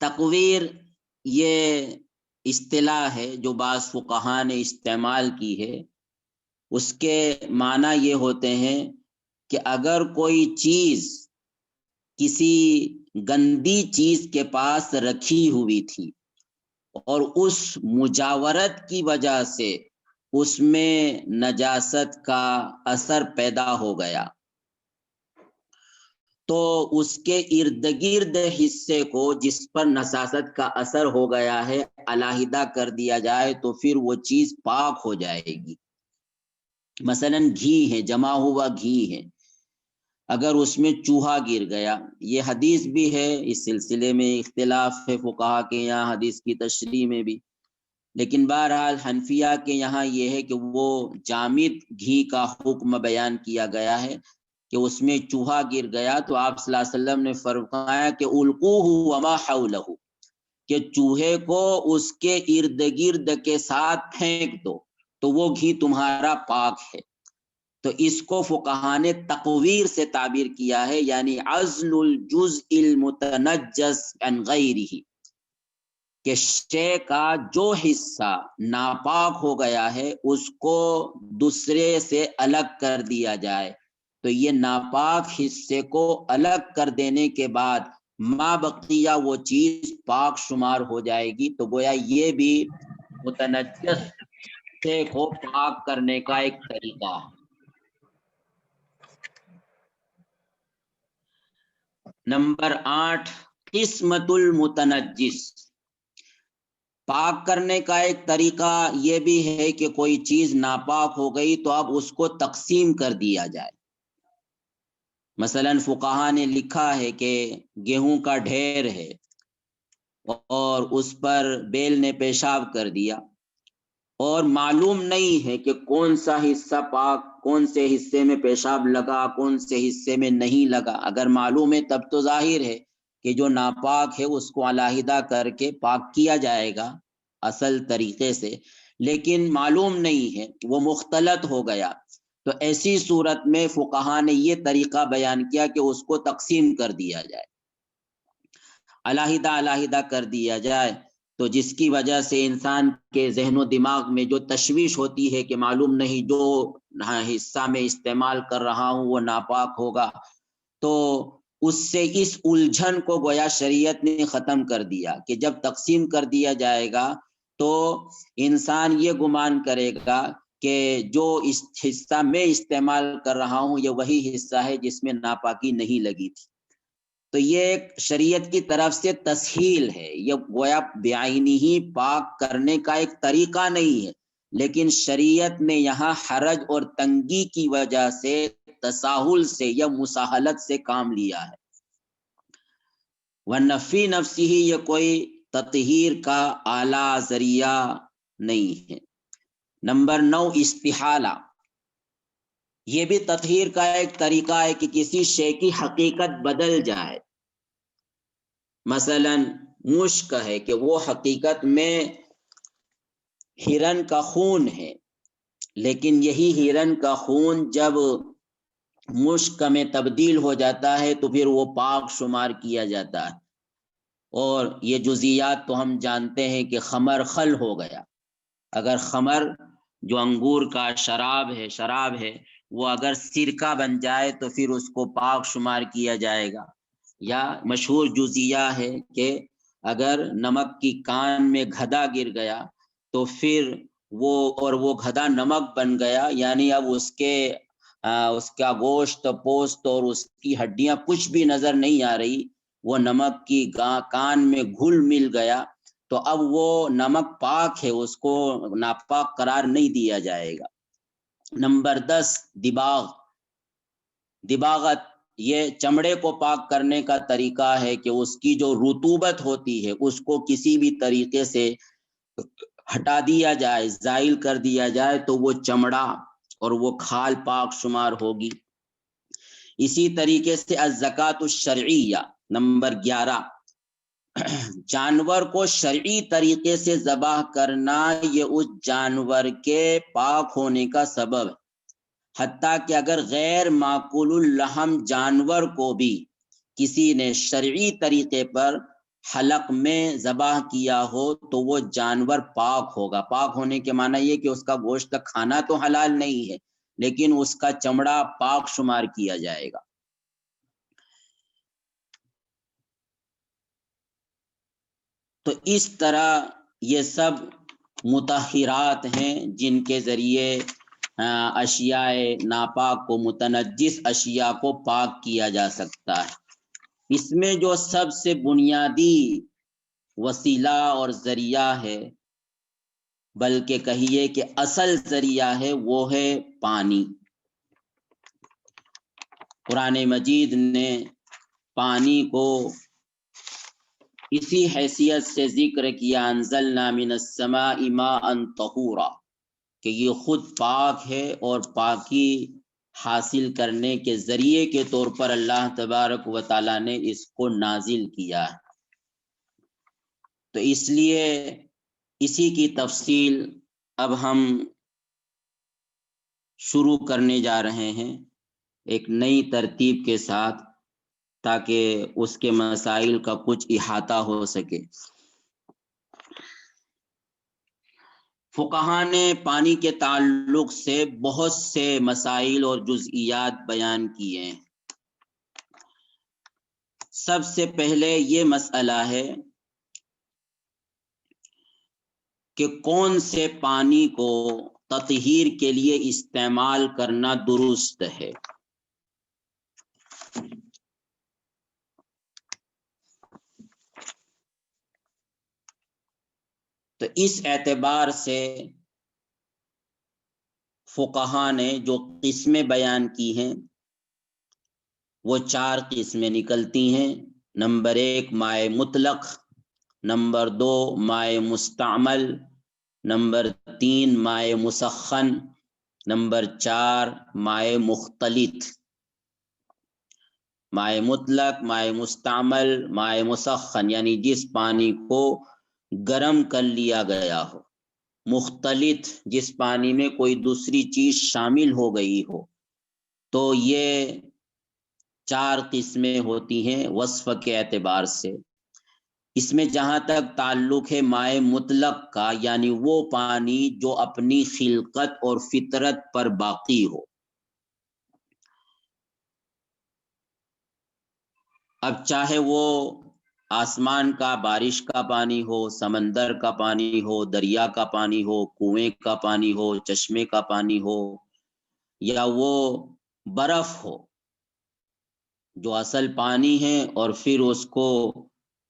تقویر یہ اصطلاح ہے جو بعض فقہا نے استعمال کی ہے۔ اس کے معنی یہ ہوتے ہیں کہ اگر کوئی چیز کسی گندی چیز کے پاس رکھی ہوئی تھی اور اس مجاورت کی وجہ سے اس میں نجاست کا اثر پیدا ہو گیا تو اس کے ارد گرد حصے کو جس پر نجاست کا اثر ہو گیا ہے علیحدہ کر دیا جائے تو پھر وہ چیز پاک ہو جائے گی۔ مثلا گھی ہے، جمع ہوا گھی ہے، اگر اس میں چوہا گر گیا، یہ حدیث بھی ہے، اس سلسلے میں اختلاف ہے فقہا کے یہاں حدیث کی تشریح میں بھی، لیکن بہرحال حنفیہ کے یہاں یہ ہے کہ وہ جامد گھی کا حکم بیان کیا گیا ہے کہ اس میں چوہا گر گیا تو آپ صلی اللہ علیہ وسلم نے فرمایا کہ القوہ وما حولہ، کہ چوہے کو اس کے ارد گرد کے ساتھ پھینک دو تو وہ گھی تمہارا پاک ہے۔ تو اس کو فقہا نے تقویر سے تعبیر کیا ہے، یعنی عزل الجزء المتنجس عن غیرہ، کہ شے کا جو حصہ ناپاک ہو گیا ہے اس کو دوسرے سے الگ کر دیا جائے، تو یہ ناپاک حصے کو الگ کر دینے کے بعد ما بقیہ وہ چیز پاک شمار ہو جائے گی۔ تو گویا یہ بھی متنجس شے کو پاک کرنے کا ایک طریقہ ہے۔ نمبر 8 قسمت المتنجس۔ پاک کرنے کا ایک طریقہ یہ بھی ہے کہ کوئی چیز ناپاک ہو گئی تو اب اس کو تقسیم کر دیا جائے۔ مثلا فقہا نے لکھا ہے کہ گیہوں کا ڈھیر ہے اور اس پر بیل نے پیشاب کر دیا اور معلوم نہیں ہے کہ کون سا حصہ پاک، کون سے حصے میں پیشاب لگا، کون سے حصے میں نہیں لگا۔ اگر معلوم ہے تب تو ظاہر ہے کہ جو ناپاک ہے اس کو علیحدہ کر کے پاک کیا جائے گا اصل طریقے سے، لیکن معلوم نہیں ہے، وہ مختلط ہو گیا، تو ایسی صورت میں فقہا نے یہ طریقہ بیان کیا کہ اس کو تقسیم کر دیا جائے، علیحدہ کر دیا جائے، تو جس کی وجہ سے انسان کے ذہن و دماغ میں جو تشویش ہوتی ہے کہ معلوم نہیں جو حصہ میں استعمال کر رہا ہوں وہ ناپاک ہوگا، تو اس سے اس الجھن کو گویا شریعت نے ختم کر دیا کہ جب تقسیم کر دیا جائے گا تو انسان یہ گمان کرے گا کہ جو اس حصہ میں استعمال کر رہا ہوں یہ وہی حصہ ہے جس میں ناپاکی نہیں لگی تھی۔ تو یہ ایک شریعت کی طرف سے تسہیل ہے، یہ گویا بعینی ہی پاک کرنے کا ایک طریقہ نہیں ہے، لیکن شریعت نے یہاں حرج اور تنگی کی وجہ سے تساہل سے یا مساہلت سے کام لیا ہے، ورنہ فی نفسی ہی یہ کوئی تطہیر کا اعلیٰ ذریعہ نہیں ہے۔ نمبر 9 استحالہ۔ یہ بھی تطہیر کا ایک طریقہ ہے کہ کسی شے کی حقیقت بدل جائے۔ مثلا مشک ہے کہ وہ حقیقت میں ہرن کا خون ہے، لیکن یہی ہرن کا خون جب مشک میں تبدیل ہو جاتا ہے تو پھر وہ پاک شمار کیا جاتا ہے، اور یہ جزیات تو ہم جانتے ہیں کہ خمر خل ہو گیا، اگر خمر جو انگور کا شراب ہے وہ اگر سرکہ بن جائے تو پھر اس کو پاک شمار کیا جائے گا۔ یا مشہور جزیہ ہے کہ اگر نمک کی کان میں گھدا گر گیا تو پھر وہ گدھا نمک بن گیا، یعنی اب اس کا گوشت پوست اور اس کی ہڈیاں کچھ بھی نظر نہیں آ رہی، وہ نمک کی کان میں گھل مل گیا، تو اب وہ نمک پاک ہے، اس کو ناپاک قرار نہیں دیا جائے گا۔ نمبر 10 دباغت، یہ چمڑے کو پاک کرنے کا طریقہ ہے کہ اس کی جو رطوبت ہوتی ہے اس کو کسی بھی طریقے سے ہٹا دیا جائے، زائل کر دیا جائے، تو وہ چمڑا اور وہ کھال پاک شمار ہوگی۔ اسی طریقے سے الزکوٰۃ الشرعیہ نمبر 11، جانور کو شرعی طریقے سے ذبح کرنا یہ اس جانور کے پاک ہونے کا سبب ہے، حتیٰ کہ اگر غیر معقول اللحم جانور کو بھی کسی نے شرعی طریقے پر حلق میں ذبح کیا ہو تو وہ جانور پاک ہوگا۔ پاک ہونے کے معنی یہ کہ اس کا گوشت کھانا تو حلال نہیں ہے، لیکن اس کا چمڑا پاک شمار کیا جائے گا۔ تو اس طرح یہ سب مطہرات ہیں جن کے ذریعے اشیاء ناپاک کو، متنجس اشیاء کو پاک کیا جا سکتا ہے۔ اس میں جو سب سے بنیادی وسیلہ اور ذریعہ ہے، بلکہ کہیے کہ اصل ذریعہ ہے، وہ ہے پانی۔ قرآن مجید نے پانی کو اسی حیثیت سے ذکر کیا، انزلنا من السماء ماء طہورا، کہ یہ خود پاک ہے اور پاکی حاصل کرنے کے ذریعے کے طور پر اللہ تبارک و تعالیٰ نے اس کو نازل کیا ہے۔ تو اس لیے اسی کی تفصیل اب ہم شروع کرنے جا رہے ہیں ایک نئی ترتیب کے ساتھ، تاکہ اس کے مسائل کا کچھ احاطہ ہو سکے۔ فقہا نے پانی کے تعلق سے بہت سے مسائل اور جزئیات بیان کیے ہیں۔ سب سے پہلے یہ مسئلہ ہے کہ کون سے پانی کو تطہیر کے لیے استعمال کرنا درست ہے۔ تو اس اعتبار سے فقہا نے جو قسمیں بیان کی ہیں وہ 4 قسمیں نکلتی ہیں۔ نمبر 1 مائع مطلق، نمبر 2 مائع مستعمل، نمبر 3 مائع مسخن، نمبر 4 مائع مختلط۔ مائع مطلق، مائع مستعمل، مائع مسخن، یعنی جس پانی کو گرم کر لیا گیا ہو۔ مختلط، جس پانی میں کوئی دوسری چیز شامل ہو گئی ہو۔ تو یہ 4 قسمیں ہوتی ہیں وصف کے اعتبار سے۔ اس میں جہاں تک تعلق ہے مائع مطلق کا، یعنی وہ پانی جو اپنی خلقت اور فطرت پر باقی ہو۔ اب چاہے وہ آسمان کا بارش کا پانی ہو، سمندر کا پانی ہو، دریا کا پانی ہو، کنویں کا پانی ہو، چشمے کا پانی ہو، یا وہ برف ہو جو اصل پانی ہے اور پھر اس کو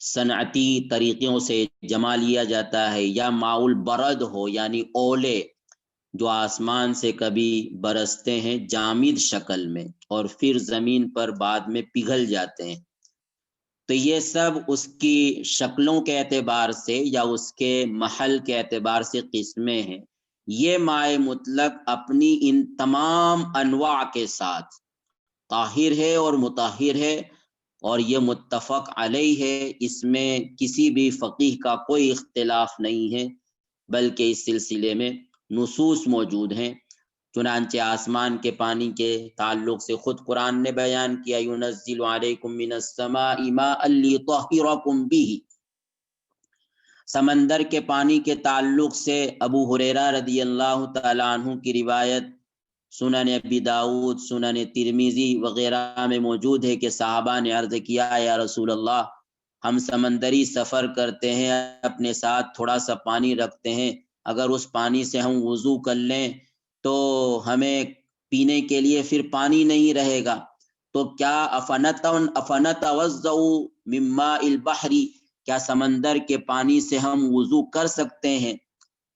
صنعتی طریقوں سے جما لیا جاتا ہے، یا ماء البرد ہو یعنی اولے جو آسمان سے کبھی برستے ہیں جامد شکل میں اور پھر زمین پر بعد میں پگھل جاتے ہیں۔ تو یہ سب اس کی شکلوں کے اعتبار سے یا اس کے محل کے اعتبار سے قسمیں ہیں۔ یہ مائع مطلق اپنی ان تمام انواع کے ساتھ طاہر ہے اور مطہر ہے، اور یہ متفق علیہ ہے، اس میں کسی بھی فقیہ کا کوئی اختلاف نہیں ہے، بلکہ اس سلسلے میں نصوص موجود ہیں۔ چنانچہ آسمان کے پانی کے تعلق سے خود قرآن نے بیان کیا، يُنَزِّلُ عَلَيْكُم مِّنَ السَّمَاءِ مَاءً لِيُطَهِّرَكُم بِهِ۔ سمندر کے پانی کے تعلق سے ابو ہریرہ رضی اللہ تعالیٰ عنہ کی روایت سنن ابی داؤد، سنن ترمذی وغیرہ میں موجود ہے کہ صحابہ نے عرض کیا، یا رسول اللہ، ہم سمندری سفر کرتے ہیں، اپنے ساتھ تھوڑا سا پانی رکھتے ہیں، اگر اس پانی سے ہم وضو کر لیں تو ہمیں پینے کے لیے پھر پانی نہیں رہے گا، تو کیا افنتوضؤ من ماء البحر، کیا سمندر کے پانی سے ہم وضو کر سکتے ہیں؟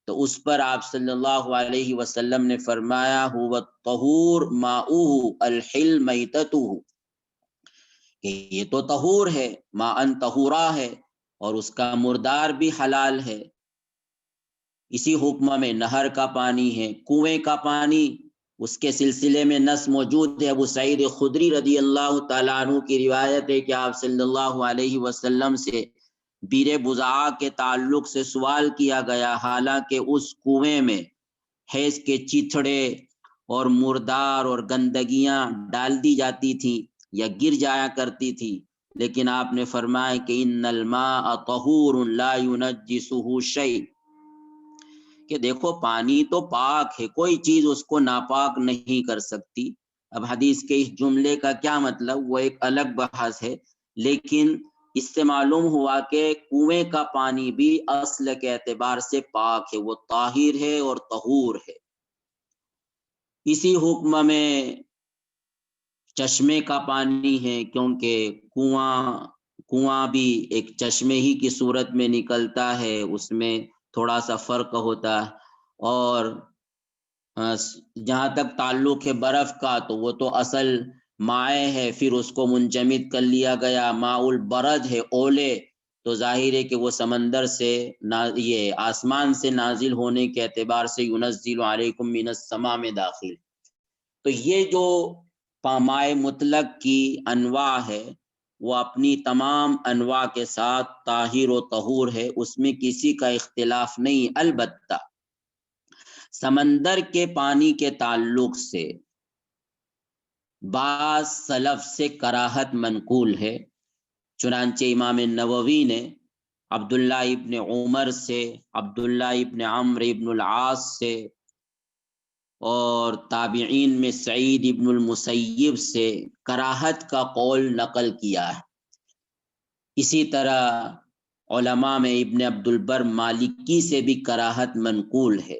تو اس پر آپ صلی اللہ علیہ وسلم نے فرمایا هو الطہور ماؤہ الحل میتتہ، کہ یہ تو طہور ہے، ماء طہورا ہے، اور اس کا مردار بھی حلال ہے۔ اسی حکم میں نہر کا پانی ہے، کنویں کا پانی، اس کے سلسلے میں نص موجود ہے۔ ابو سعید خدری رضی اللہ تعالیٰ عنہ کی روایت ہے کہ آپ صلی اللہ علیہ وسلم سے بیر بضاعہ کے تعلق سے سوال کیا گیا، حالانکہ اس کنویں میں حیض کے چیتھڑے اور مردار اور گندگیاں ڈال دی جاتی تھی یا گر جایا کرتی تھی، لیکن آپ نے فرمایا کہ ان الماء طہور لا ینجسہ شیء، کہ دیکھو پانی تو پاک ہے، کوئی چیز اس کو ناپاک نہیں کر سکتی۔ اب حدیث کے اس جملے کا کیا مطلب، وہ ایک الگ بحث ہے، لیکن اس سے معلوم ہوا کہ کنویں کا پانی بھی اصل کے اعتبار سے پاک ہے، وہ طاہر ہے اور طہور ہے۔ اسی حکم میں چشمے کا پانی ہے، کیونکہ کنواں بھی ایک چشمے ہی کی صورت میں نکلتا ہے، اس میں تھوڑا سا فرق ہوتا ہے۔ اور جہاں تک تعلق ہے برف کا، تو وہ تو اصل مائع ہے، پھر اس کو منجمد کر لیا گیا، ماء البرد ہے، اولے، تو ظاہر ہے کہ وہ سمندر سے یہ آسمان سے نازل ہونے کے اعتبار سے ینزل علیکم من السماء میں داخل۔ تو یہ جو مائع مطلق کی انواع ہے وہ اپنی تمام انواع کے ساتھ طاہر و طہور ہے، اس میں کسی کا اختلاف نہیں۔ البتہ سمندر کے پانی کے تعلق سے بعض سلف سے کراہت منقول ہے، چنانچہ امام نووی نے عبداللہ ابن عمر سے، عبداللہ ابن عمرو ابن العاص سے، اور تابعین میں سعید ابن المسیب سے کراہت کا قول نقل کیا ہے۔ اسی طرح علماء میں ابن عبد البر مالکی سے بھی کراہت منقول ہے،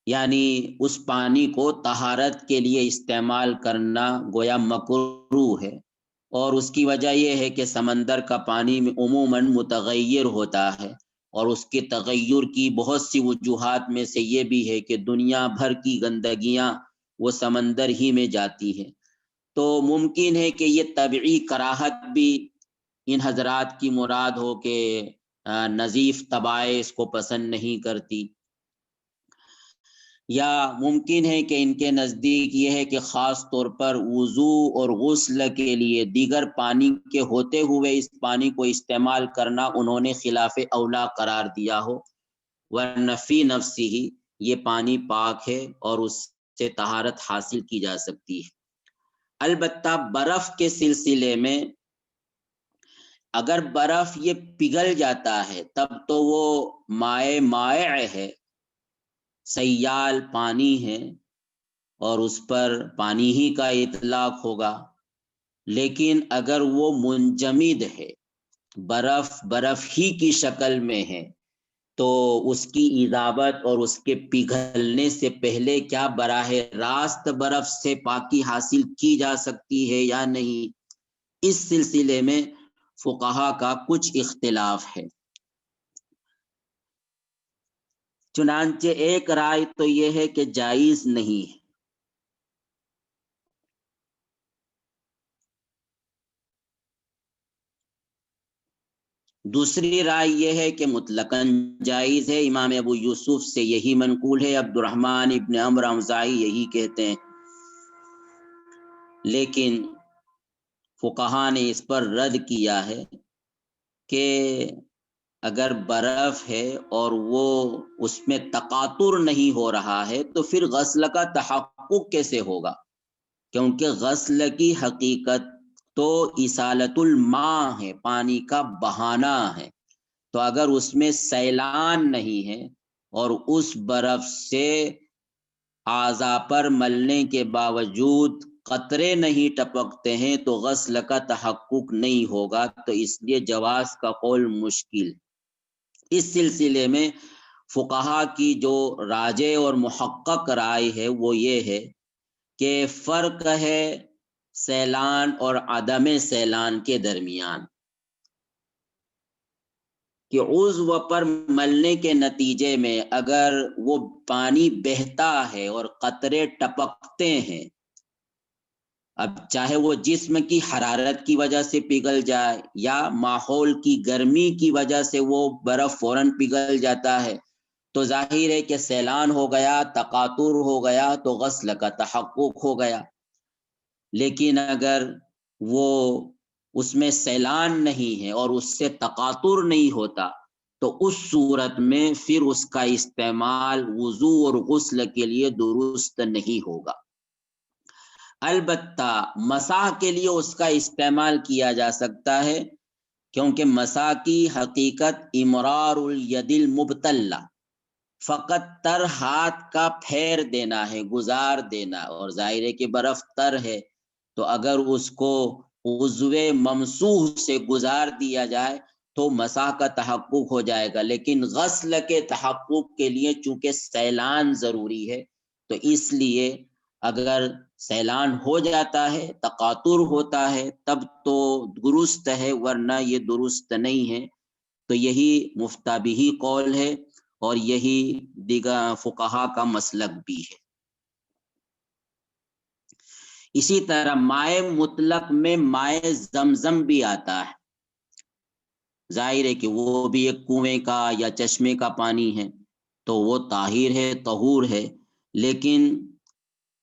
یعنی اس پانی کو طہارت کے لیے استعمال کرنا گویا مکروہ ہے، اور اس کی وجہ یہ ہے کہ سمندر کا پانی میں عموماً متغیر ہوتا ہے، اور اس کے تغیر کی بہت سی وجوہات میں سے یہ بھی ہے کہ دنیا بھر کی گندگیاں وہ سمندر ہی میں جاتی ہیں۔ تو ممکن ہے کہ یہ طبعی کراہت بھی ان حضرات کی مراد ہو کہ نظیف طبائع اس کو پسند نہیں کرتی، یا ممکن ہے کہ ان کے نزدیک یہ ہے کہ خاص طور پر وضو اور غسل کے لیے دیگر پانی کے ہوتے ہوئے اس پانی کو استعمال کرنا انہوں نے خلاف اولا قرار دیا ہو، ورنہ فی نفسی ہی یہ پانی پاک ہے اور اس سے طہارت حاصل کی جا سکتی ہے۔ البتہ برف کے سلسلے میں اگر برف یہ پگھل جاتا ہے تب تو وہ مائع ہے، سیال پانی ہے، اور اس پر پانی ہی کا اطلاق ہوگا، لیکن اگر وہ منجمد ہے، برف ہی کی شکل میں ہے، تو اس کی اذابت اور اس کے پگھلنے سے پہلے کیا براہ راست برف سے پاکی حاصل کی جا سکتی ہے یا نہیں، اس سلسلے میں فقہا کا کچھ اختلاف ہے۔ چنانچہ ایک رائے تو یہ ہے کہ جائز نہیں ہے، دوسری رائے یہ ہے کہ مطلقاً جائز ہے، امام ابو یوسف سے یہی منقول ہے، عبد الرحمن ابن عمرو اوزاعی یہی کہتے ہیں، لیکن فقہا نے اس پر رد کیا ہے کہ اگر برف ہے اور وہ اس میں تقاطر نہیں ہو رہا ہے تو پھر غسل کا تحقق کیسے ہوگا، کیونکہ غسل کی حقیقت تو اصالت الماء ہے، پانی کا بہانا ہے، تو اگر اس میں سیلان نہیں ہے اور اس برف سے اعضاء پر ملنے کے باوجود قطرے نہیں ٹپکتے ہیں تو غسل کا تحقق نہیں ہوگا، تو اس لیے جواز کا قول مشکل۔ اس سلسلے میں فقہا کی جو راجح اور محقق رائے ہے وہ یہ ہے کہ فرق ہے سیلان اور عدم سیلان کے درمیان، کہ عضو پر ملنے کے نتیجے میں اگر وہ پانی بہتا ہے اور قطرے ٹپکتے ہیں، اب چاہے وہ جسم کی حرارت کی وجہ سے پگھل جائے یا ماحول کی گرمی کی وجہ سے وہ برف فوراً پگھل جاتا ہے، تو ظاہر ہے کہ سیلان ہو گیا، تقاطر ہو گیا، تو غسل کا تحقق ہو گیا۔ لیکن اگر وہ اس میں سیلان نہیں ہے اور اس سے تقاطر نہیں ہوتا، تو اس صورت میں پھر اس کا استعمال وضو اور غسل کے لیے درست نہیں ہوگا۔ البتہ مسح کے لیے اس کا استعمال کیا جا سکتا ہے، کیونکہ مسح کی حقیقت امرار الید المبتلہ، فقط تر ہاتھ کا پھیر دینا ہے، گزار دینا، اور ظاہر ہے کہ برف تر ہے، تو اگر اس کو عضو ممسوح سے گزار دیا جائے تو مسح کا تحقق ہو جائے گا۔ لیکن غسل کے تحقق کے لیے چونکہ سیلان ضروری ہے، تو اس لیے اگر سیلان ہو جاتا ہے، تقاطر ہوتا ہے، تب تو درست ہے، ورنہ یہ درست نہیں ہے۔ تو یہی مفتابی قول ہے اور یہی دیگر فقہا کا مسلک بھی ہے۔ اسی طرح مائع مطلق میں مائع زمزم بھی آتا ہے۔ ظاہر ہے کہ وہ بھی ایک کنویں کا یا چشمے کا پانی ہے، تو وہ طاہر ہے، طہور ہے، لیکن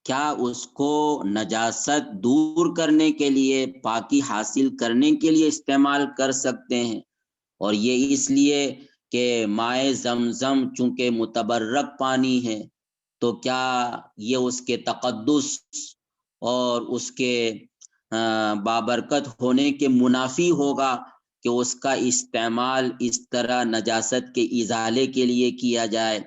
کیا اس کو نجاست دور کرنے کے لیے، پاکی حاصل کرنے کے لیے استعمال کر سکتے ہیں؟ اور یہ اس لیے کہ مائع زمزم چونکہ متبرک پانی ہے، تو کیا یہ اس کے تقدس اور اس کے بابرکت ہونے کے منافی ہوگا کہ اس کا استعمال اس طرح نجاست کے ازالے کے لیے کیا جائے؟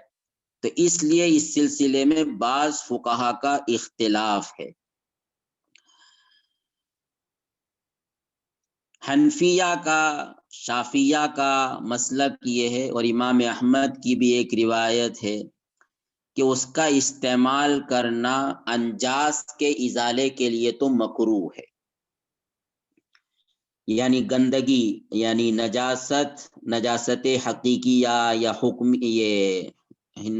تو اس لیے اس سلسلے میں بعض فقہا کا اختلاف ہے۔ حنفیہ کا، شافیہ کا مسلک یہ ہے، اور امام احمد کی بھی ایک روایت ہے کہ اس کا استعمال کرنا انجاس کے ازالے کے لیے تو مکروہ ہے، یعنی گندگی، یعنی نجاست حقیقیہ یا حکم، یہ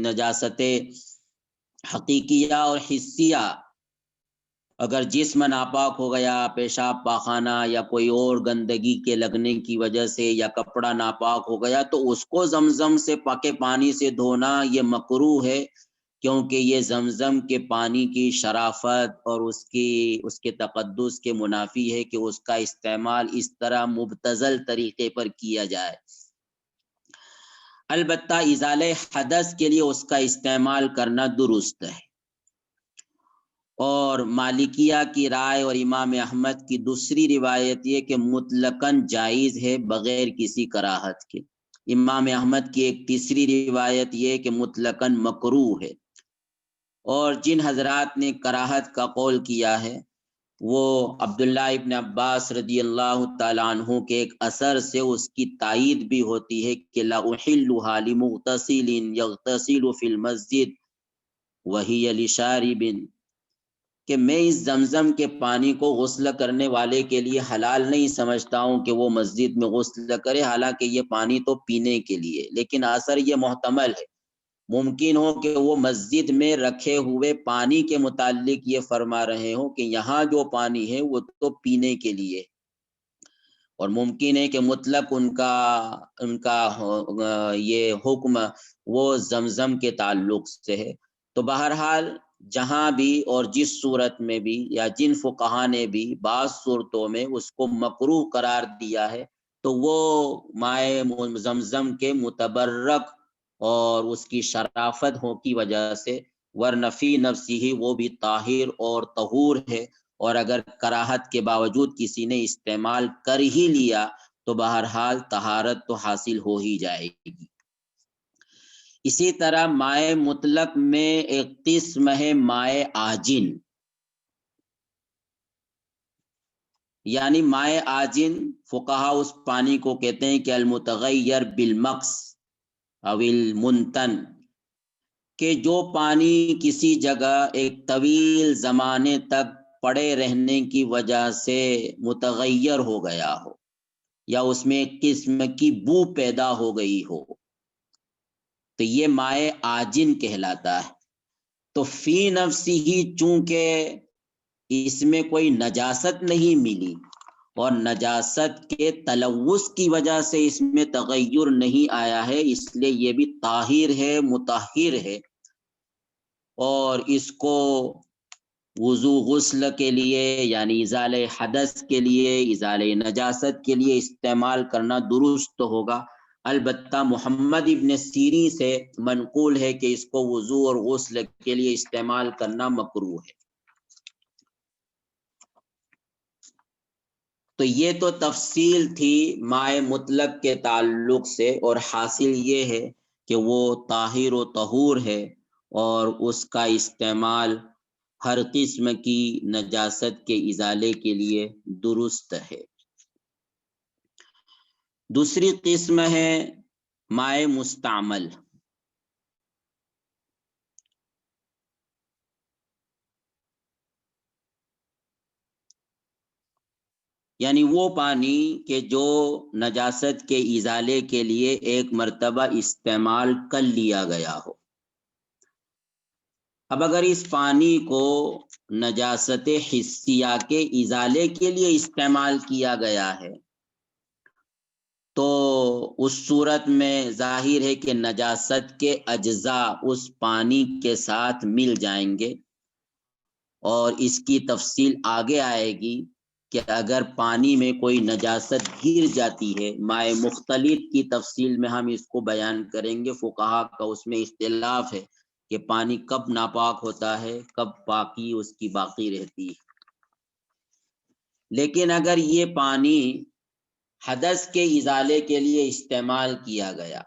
نجاست حقیقیہ اور حسیہ، اگر جسم ناپاک ہو گیا، پیشاب پاخانہ یا کوئی اور گندگی کے لگنے کی وجہ سے، یا کپڑا ناپاک ہو گیا، تو اس کو زمزم سے، پاک پانی سے دھونا یہ مکروہ ہے، کیونکہ یہ زمزم کے پانی کی شرافت اور اس کے تقدس کے منافی ہے کہ اس کا استعمال اس طرح مبتذل طریقے پر کیا جائے۔ البتہ ازالہ حدث کے لیے اس کا استعمال کرنا درست ہے۔ اور مالکیہ کی رائے اور امام احمد کی دوسری روایت یہ کہ مطلقاً جائز ہے بغیر کسی کراہت کے۔ امام احمد کی ایک تیسری روایت یہ کہ مطلقاً مکروہ ہے۔ اور جن حضرات نے کراہت کا قول کیا ہے وہ عبداللہ ابن عباس رضی اللہ تعالیٰ عنہ کے ایک اثر سے اس کی تائید بھی ہوتی ہے کہ لا احلھا لمغتسل یغتسل فی المسجد وہی لشارب، کہ میں اس زمزم کے پانی کو غسل کرنے والے کے لیے حلال نہیں سمجھتا ہوں کہ وہ مسجد میں غسل کرے، حالانکہ یہ پانی تو پینے کے لیے، لیکن اثر یہ محتمل ہے، ممکن ہو کہ وہ مسجد میں رکھے ہوئے پانی کے متعلق یہ فرما رہے ہوں کہ یہاں جو پانی ہے وہ تو پینے کے لیے، اور ممکن ہے کہ مطلق ان کا یہ حکم وہ زمزم کے تعلق سے ہے۔ تو بہرحال جہاں بھی اور جس صورت میں بھی، یا جن فقہا نے بھی بعض صورتوں میں اس کو مکروہ قرار دیا ہے، تو وہ مائع زمزم کے متبرک اور اس کی شرافت ہو کی وجہ سے، ورنہ فی نفسی ہی وہ بھی طاہر اور طہور ہے، اور اگر کراہت کے باوجود کسی نے استعمال کر ہی لیا تو بہرحال طہارت تو حاصل ہو ہی جائے گی۔ اسی طرح مائع مطلق میں ایک قسم ہے مائع آجن، یعنی مائع آجن فقہا اس پانی کو کہتے ہیں کہ المتغیر بالمکس، اویل منتن کہ جو پانی کسی جگہ ایک طویل زمانے تک پڑے رہنے کی وجہ سے متغیر ہو گیا ہو یا اس میں ایک قسم کی بو پیدا ہو گئی ہو تو یہ مائع آجن کہلاتا ہے۔ تو فی نفسی ہی چونکہ اس میں کوئی نجاست نہیں ملی اور نجاست کے تلوث کی وجہ سے اس میں تغیر نہیں آیا ہے، اس لیے یہ بھی طاہر ہے، مطہر ہے، اور اس کو وضو غسل کے لیے یعنی ازالہ حدث کے لیے، ازالہ نجاست کے لیے استعمال کرنا درست ہوگا۔ البتہ محمد ابن سیرین سے منقول ہے کہ اس کو وضو اور غسل کے لیے استعمال کرنا مکروہ ہے۔ تو یہ تو تفصیل تھی مائع مطلق کے تعلق سے، اور حاصل یہ ہے کہ وہ طاہر و طہور ہے اور اس کا استعمال ہر قسم کی نجاست کے ازالے کے لیے درست ہے۔ دوسری قسم ہے مائع مستعمل، یعنی وہ پانی کہ جو نجاست کے ازالے کے لیے ایک مرتبہ استعمال کر لیا گیا ہو۔ اب اگر اس پانی کو نجاست حسیہ کے ازالے کے لیے استعمال کیا گیا ہے تو اس صورت میں ظاہر ہے کہ نجاست کے اجزاء اس پانی کے ساتھ مل جائیں گے، اور اس کی تفصیل آگے آئے گی کہ اگر پانی میں کوئی نجاست گر جاتی ہے، مائع مختلط کی تفصیل میں ہم اس کو بیان کریں گے، فقہا کا اس میں اختلاف ہے کہ پانی کب ناپاک ہوتا ہے، کب پاکی اس کی باقی رہتی ہے۔ لیکن اگر یہ پانی حدث کے ازالے کے لیے استعمال کیا گیا،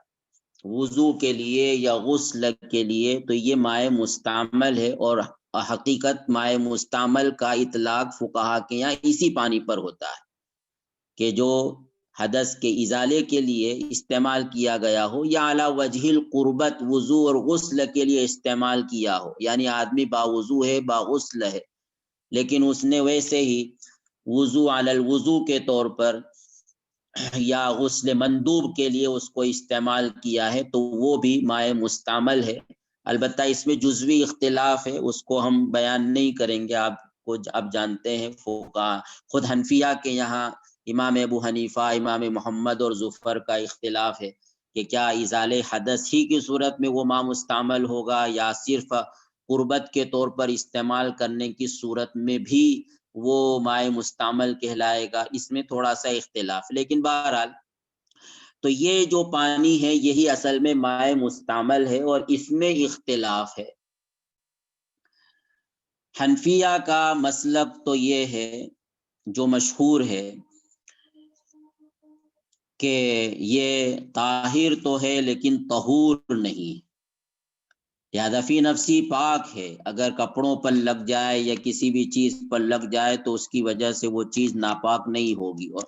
وضو کے لیے یا غسل کے لیے، تو یہ مائع مستعمل ہے، اور حقیقت مائع مستعمل کا اطلاق فقہا کے یہاں اسی پانی پر ہوتا ہے کہ جو حدث کے ازالے کے لیے استعمال کیا گیا ہو یا علی وجہ القربت وضو اور غسل کے لیے استعمال کیا ہو، یعنی آدمی باوضو ہے، باغسل ہے، لیکن اس نے ویسے ہی وضو علی الوضو کے طور پر یا غسل مندوب کے لیے اس کو استعمال کیا ہے، تو وہ بھی مائع مستعمل ہے۔ البتہ اس میں جزوی اختلاف ہے، اس کو ہم بیان نہیں کریں گے، آپ کو اب جانتے ہیں فقہا خود حنفیہ کے یہاں امام ابو حنیفہ، امام محمد اور زفر کا اختلاف ہے کہ کیا ازالہ حدث ہی کی صورت میں وہ ماء مستعمل ہوگا یا صرف قربت کے طور پر استعمال کرنے کی صورت میں بھی وہ مائع مستعمل کہلائے گا، اس میں تھوڑا سا اختلاف۔ لیکن بہرحال تو یہ جو پانی ہے یہی اصل میں مائع مستعمل ہے، اور اس میں اختلاف ہے۔ حنفیہ کا مسلک تو یہ ہے جو مشہور ہے کہ یہ طاہر تو ہے لیکن طہور نہیں، لہذا فی نفسی پاک ہے، اگر کپڑوں پر لگ جائے یا کسی بھی چیز پر لگ جائے تو اس کی وجہ سے وہ چیز ناپاک نہیں ہوگی، اور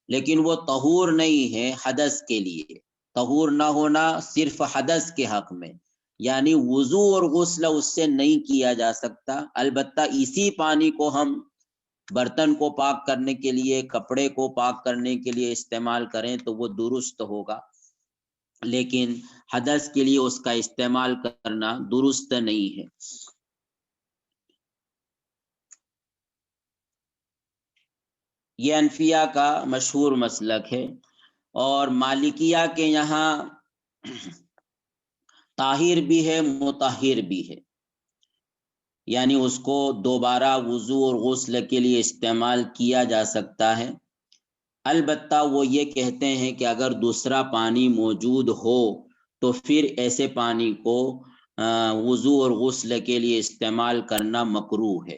لیکن وہ طہور نہیں ہے حدث کے لیے۔ طہور نہ ہونا صرف حدث کے حق میں، یعنی وضو اور غسل اس سے نہیں کیا جا سکتا۔ البتہ اسی پانی کو ہم برتن کو پاک کرنے کے لیے، کپڑے کو پاک کرنے کے لیے استعمال کریں تو وہ درست ہوگا، لیکن حدث کے لیے اس کا استعمال کرنا درست نہیں ہے۔ یہ حنفیہ کا مشہور مسلک ہے، اور مالکیہ کے یہاں طاہر بھی ہے، مطہر بھی ہے، یعنی اس کو دوبارہ وضو اور غسل کے لیے استعمال کیا جا سکتا ہے۔ البتہ وہ یہ کہتے ہیں کہ اگر دوسرا پانی موجود ہو تو پھر ایسے پانی کو وضو اور غسل کے لیے استعمال کرنا مکروہ ہے۔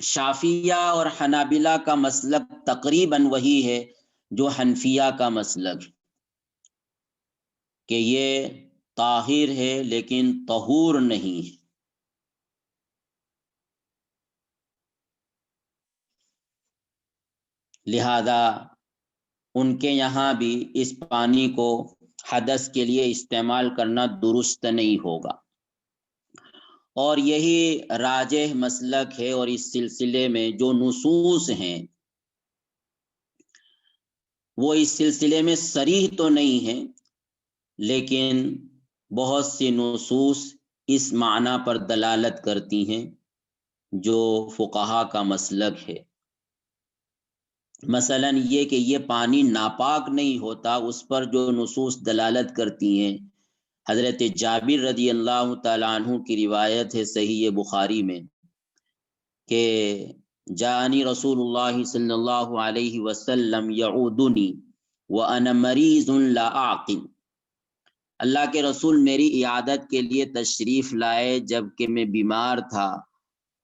شافعیہ اور حنابلہ کا مسلک تقریباً وہی ہے جو حنفیہ کا مسلک، کہ یہ طاہر ہے لیکن طہور نہیں ہے۔ لہذا ان کے یہاں بھی اس پانی کو حدث کے لیے استعمال کرنا درست نہیں ہوگا، اور یہی راجح مسلک ہے۔ اور اس سلسلے میں جو نصوص ہیں وہ اس سلسلے میں صریح تو نہیں ہیں، لیکن بہت سی نصوص اس معنی پر دلالت کرتی ہیں جو فقہا کا مسلک ہے۔ مثلا یہ کہ یہ پانی ناپاک نہیں ہوتا، اس پر جو نصوص دلالت کرتی ہیں، حضرت جابر رضی اللہ تعالیٰ عنہ کی روایت ہے صحیح بخاری میں کہ جاءنی رسول اللہ صلی اللہ علیہ وسلم یعودنی وانا مریض لا اعقل، اللہ کے رسول میری عیادت کے لیے تشریف لائے جبکہ میں بیمار تھا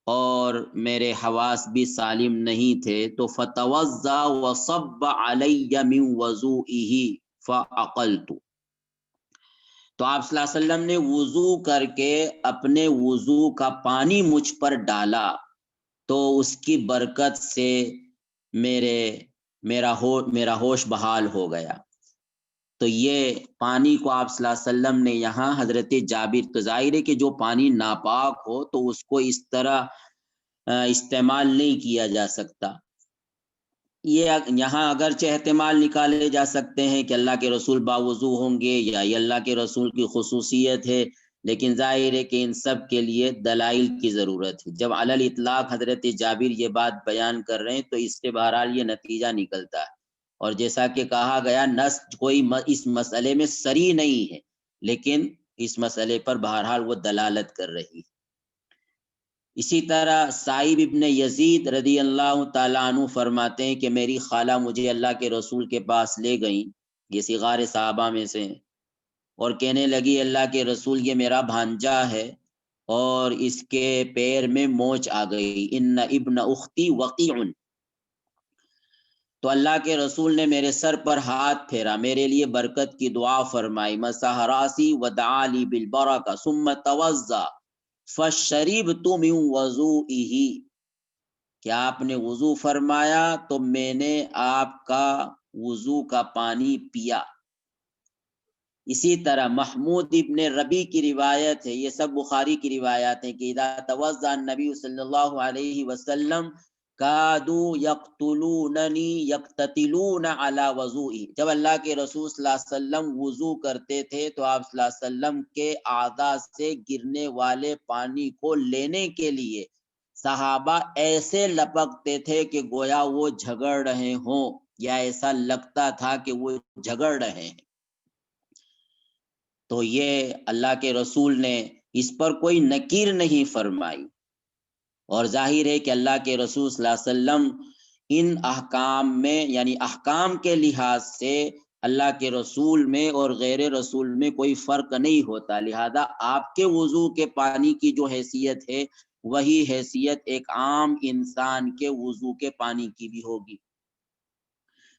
اور میرے حواس بھی سالم نہیں تھے، تو فتوضا وصب علی من وضوئہ فعقلت، تو آپ صلی اللہ علیہ وسلم نے وضو کر کے اپنے وضو کا پانی مجھ پر ڈالا، تو اس کی برکت سے میرا ہوش بحال ہو گیا۔ تو یہ پانی کو آپ صلی اللہ علیہ وسلم نے یہاں حضرت جابر، تو ظاہر ہے کہ جو پانی ناپاک ہو تو اس کو اس طرح استعمال نہیں کیا جا سکتا۔ یہ یہاں اگرچہ احتمال نکالے جا سکتے ہیں کہ اللہ کے رسول باوضو ہوں گے یا یہ اللہ کے رسول کی خصوصیت ہے، لیکن ظاہر ہے کہ ان سب کے لیے دلائل کی ضرورت ہے۔ جب علی الاطلاق حضرت جابر یہ بات بیان کر رہے ہیں تو اس سے بہرحال یہ نتیجہ نکلتا ہے، اور جیسا کہ کہا گیا نص کوئی اس مسئلے میں صریح نہیں ہے، لیکن اس مسئلے پر بہرحال وہ دلالت کر رہی ہے۔ اسی طرح سائب ابن یزید رضی اللہ تعالیٰ عنہ فرماتے ہیں کہ میری خالہ مجھے اللہ کے رسول کے پاس لے گئیں، یہ صغار صحابہ میں سے ہیں، اور کہنے لگی اللہ کے رسول یہ میرا بھانجا ہے اور اس کے پیر میں موچ آ گئی، ان ابن اختی وقیع، تو اللہ کے رسول نے میرے سر پر ہاتھ پھیرا، میرے لیے برکت کی دعا فرمائی، مسح راسی ودعا لی بالبرکہ ثم توضا فشربت من وضوئہ، کہ آپ نے وضو فرمایا تو میں نے آپ کا وضو کا پانی پیا۔ اسی طرح محمود ابن ربی کی روایت ہے، یہ سب بخاری کی روایات ہیں کہ اذا توضا النبی صلی اللہ علیہ وسلم کادوا یقتلوننی یقتتلون علی وضوئی، جب اللہ کے رسول صلی اللہ علیہ وسلم وضو کرتے تھے تو آپ صلی اللہ علیہ وسلم کے اعضاء سے گرنے والے پانی کو لینے کے لیے صحابہ ایسے لپکتے تھے کہ گویا وہ جھگڑ رہے ہوں، یا ایسا لگتا تھا کہ وہ جھگڑ رہے ہیں۔ تو یہ اللہ کے رسول نے اس پر کوئی نکیر نہیں فرمائی، اور ظاہر ہے کہ اللہ کے رسول صلی اللہ علیہ وسلم ان احکام میں، یعنی احکام کے لحاظ سے اللہ کے رسول میں اور غیر رسول میں کوئی فرق نہیں ہوتا، لہذا آپ کے وضو کے پانی کی جو حیثیت ہے وہی حیثیت ایک عام انسان کے وضو کے پانی کی بھی ہوگی۔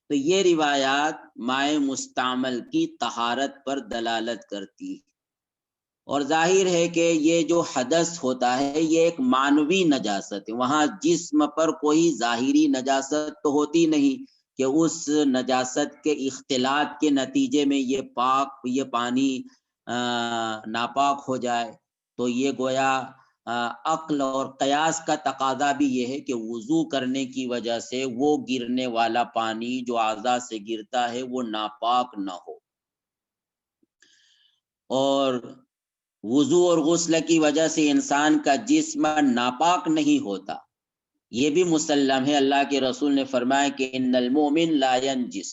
تو یہ روایات مائع مستعمل کی طہارت پر دلالت کرتی ہے، اور ظاہر ہے کہ یہ جو حدث ہوتا ہے یہ ایک معنوی نجاست ہے، وہاں جسم پر کوئی ظاہری نجاست تو ہوتی نہیں کہ اس نجاست کے اختلاط کے نتیجے میں یہ پانی ناپاک ہو جائے، تو یہ گویا عقل اور قیاس کا تقاضا بھی یہ ہے کہ وضو کرنے کی وجہ سے وہ گرنے والا پانی جو اعضاء سے گرتا ہے وہ ناپاک نہ ہو، اور وضو اور غسل کی وجہ سے انسان کا جسم ناپاک نہیں ہوتا، یہ بھی مسلم ہے۔ اللہ کے رسول نے فرمایا کہ ان المؤمن لا ینجس،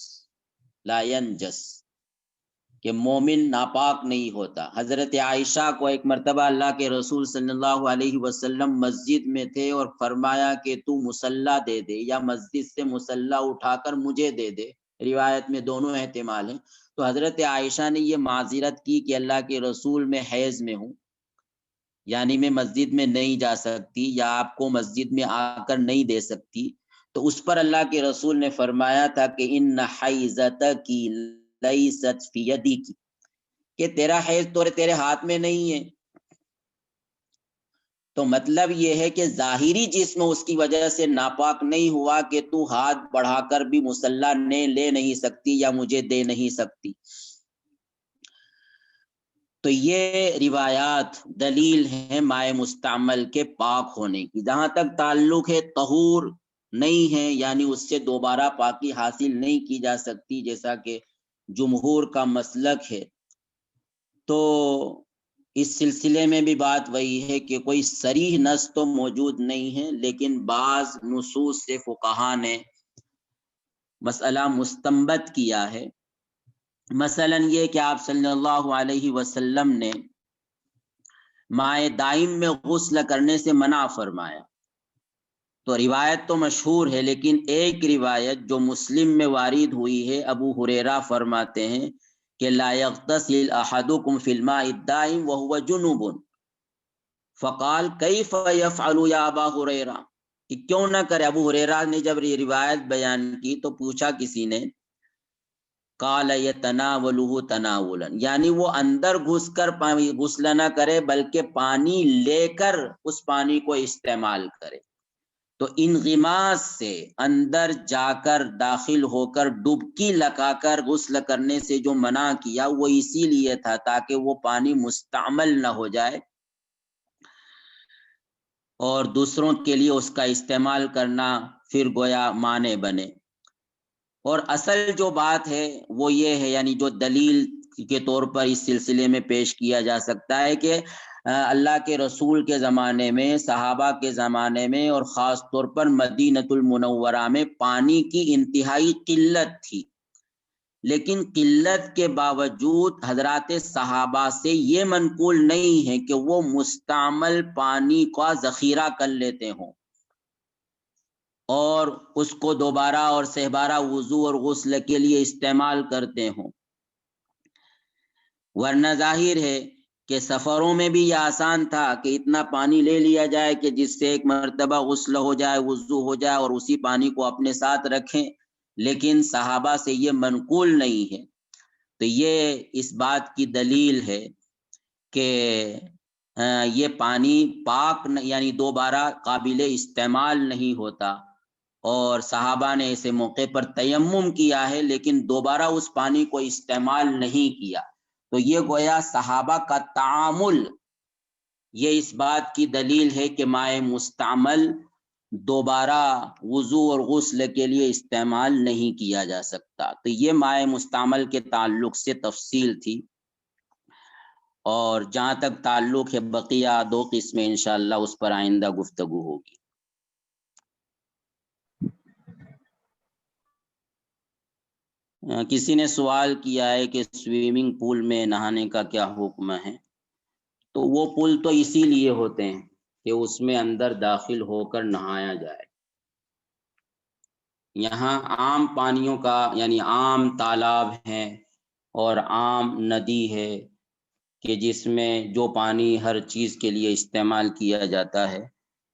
کہ مومن ناپاک نہیں ہوتا۔ حضرت عائشہ کو ایک مرتبہ اللہ کے رسول صلی اللہ علیہ وسلم مسجد میں تھے اور فرمایا کہ تو مصلی دے دے یا مسجد سے مصلی اٹھا کر مجھے دے دے، روایت میں دونوں احتمال ہیں۔ تو حضرت عائشہ نے یہ معذرت کی کہ اللہ کے رسول میں حیض میں ہوں، یعنی میں مسجد میں نہیں جا سکتی یا آپ کو مسجد میں آ کر نہیں دے سکتی، تو اس پر اللہ کے رسول نے فرمایا تھا کہ ان حیضتک لیست فی یدک، کہ تیرا حیض تو تیرے ہاتھ میں نہیں ہے۔ تو مطلب یہ ہے کہ ظاہری جسم اس کی وجہ سے ناپاک نہیں ہوا کہ تو ہاتھ بڑھا کر بھی مصلی نے لے نہیں سکتی یا مجھے دے نہیں سکتی. تو یہ روایات دلیل ہے مائع مستعمل کے پاک ہونے کی. جہاں تک تعلق ہے طہور نہیں ہے، یعنی اس سے دوبارہ پاکی حاصل نہیں کی جا سکتی جیسا کہ جمہور کا مسلک ہے، تو اس سلسلے میں بھی بات وہی ہے کہ کوئی صریح نص تو موجود نہیں ہے، لیکن بعض نصوص سے فقہا نے مسئلہ مستنبط کیا ہے. مثلا یہ کہ آپ صلی اللہ علیہ وسلم نے مائع دائم میں غسل کرنے سے منع فرمایا. تو روایت تو مشہور ہے، لیکن ایک روایت جو مسلم میں وارد ہوئی ہے، ابو ہریرہ فرماتے ہیں کہ لا یغتسل احدکم فی الماء الدائم وهو جنوب، فقال کیف یفعل یا ابا ہریرہ، کہ کیوں نہ کرے. ابو ہریرہ نے جب یہ روایت بیان کی تو پوچھا کسی نے، قال یتناولہ تناولا، یعنی وہ اندر گھس کر غسل نہ کرے بلکہ پانی لے کر اس پانی کو استعمال کرے. تو انغماس سے اندر جا کر داخل ہو کر ڈبکی لگا کر غسل کرنے سے جو منع کیا وہ اسی لیے تھا تاکہ وہ پانی مستعمل نہ ہو جائے اور دوسروں کے لیے اس کا استعمال کرنا پھر گویا مانع بنے. اور اصل جو بات ہے وہ یہ ہے، یعنی جو دلیل کے طور پر اس سلسلے میں پیش کیا جا سکتا ہے کہ اللہ کے رسول کے زمانے میں، صحابہ کے زمانے میں، اور خاص طور پر مدینۃ المنورہ میں پانی کی انتہائی قلت تھی، لیکن قلت کے باوجود حضرات صحابہ سے یہ منقول نہیں ہے کہ وہ مستعمل پانی کا ذخیرہ کر لیتے ہوں اور اس کو دوبارہ اور سہبارہ وضو اور غسل کے لیے استعمال کرتے ہوں. ورنہ ظاہر ہے کہ سفروں میں بھی یہ آسان تھا کہ اتنا پانی لے لیا جائے کہ جس سے ایک مرتبہ غسل ہو جائے، وضو ہو جائے، اور اسی پانی کو اپنے ساتھ رکھیں، لیکن صحابہ سے یہ منقول نہیں ہے. تو یہ اس بات کی دلیل ہے کہ یہ پانی پاک یعنی دوبارہ قابل استعمال نہیں ہوتا، اور صحابہ نے ایسے موقع پر تیمم کیا ہے لیکن دوبارہ اس پانی کو استعمال نہیں کیا. تو یہ گویا صحابہ کا تعامل یہ اس بات کی دلیل ہے کہ مائع مستعمل دوبارہ وضو اور غسل کے لیے استعمال نہیں کیا جا سکتا. تو یہ مائع مستعمل کے تعلق سے تفصیل تھی، اور جہاں تک تعلق ہے بقیہ دو قسمیں انشاءاللہ اس پر آئندہ گفتگو ہوگی. کسی نے سوال کیا ہے کہ سوئمنگ پول میں نہانے کا کیا حکم ہے؟ تو وہ پل تو اسی لیے ہوتے ہیں کہ اس میں اندر داخل ہو کر نہایا جائے. یہاں عام پانیوں کا یعنی عام تالاب ہیں اور عام ندی ہے کہ جس میں جو پانی ہر چیز کے لیے استعمال کیا جاتا ہے،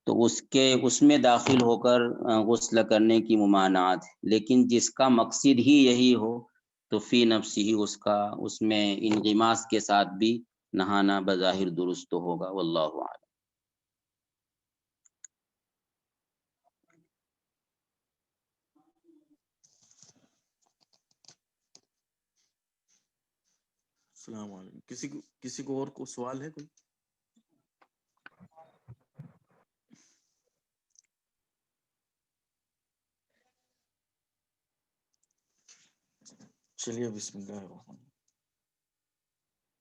تو اس میں داخل ہو کر غسل کرنے کی ممانعت ہے. لیکن جس کا مقصد ہی یہی ہو تو فی نفسی ہی اس میں انغماس کے ساتھ بھی نہانا بظاہر درست ہوگا. واللہ اعلم. السلام علیکم. کسی کو اور کو سوال ہے کوئی؟ چلیے بسم اللہ الرحمن.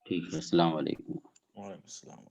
ٹھیک ہے، السلام علیکم. وعلیکم السلام.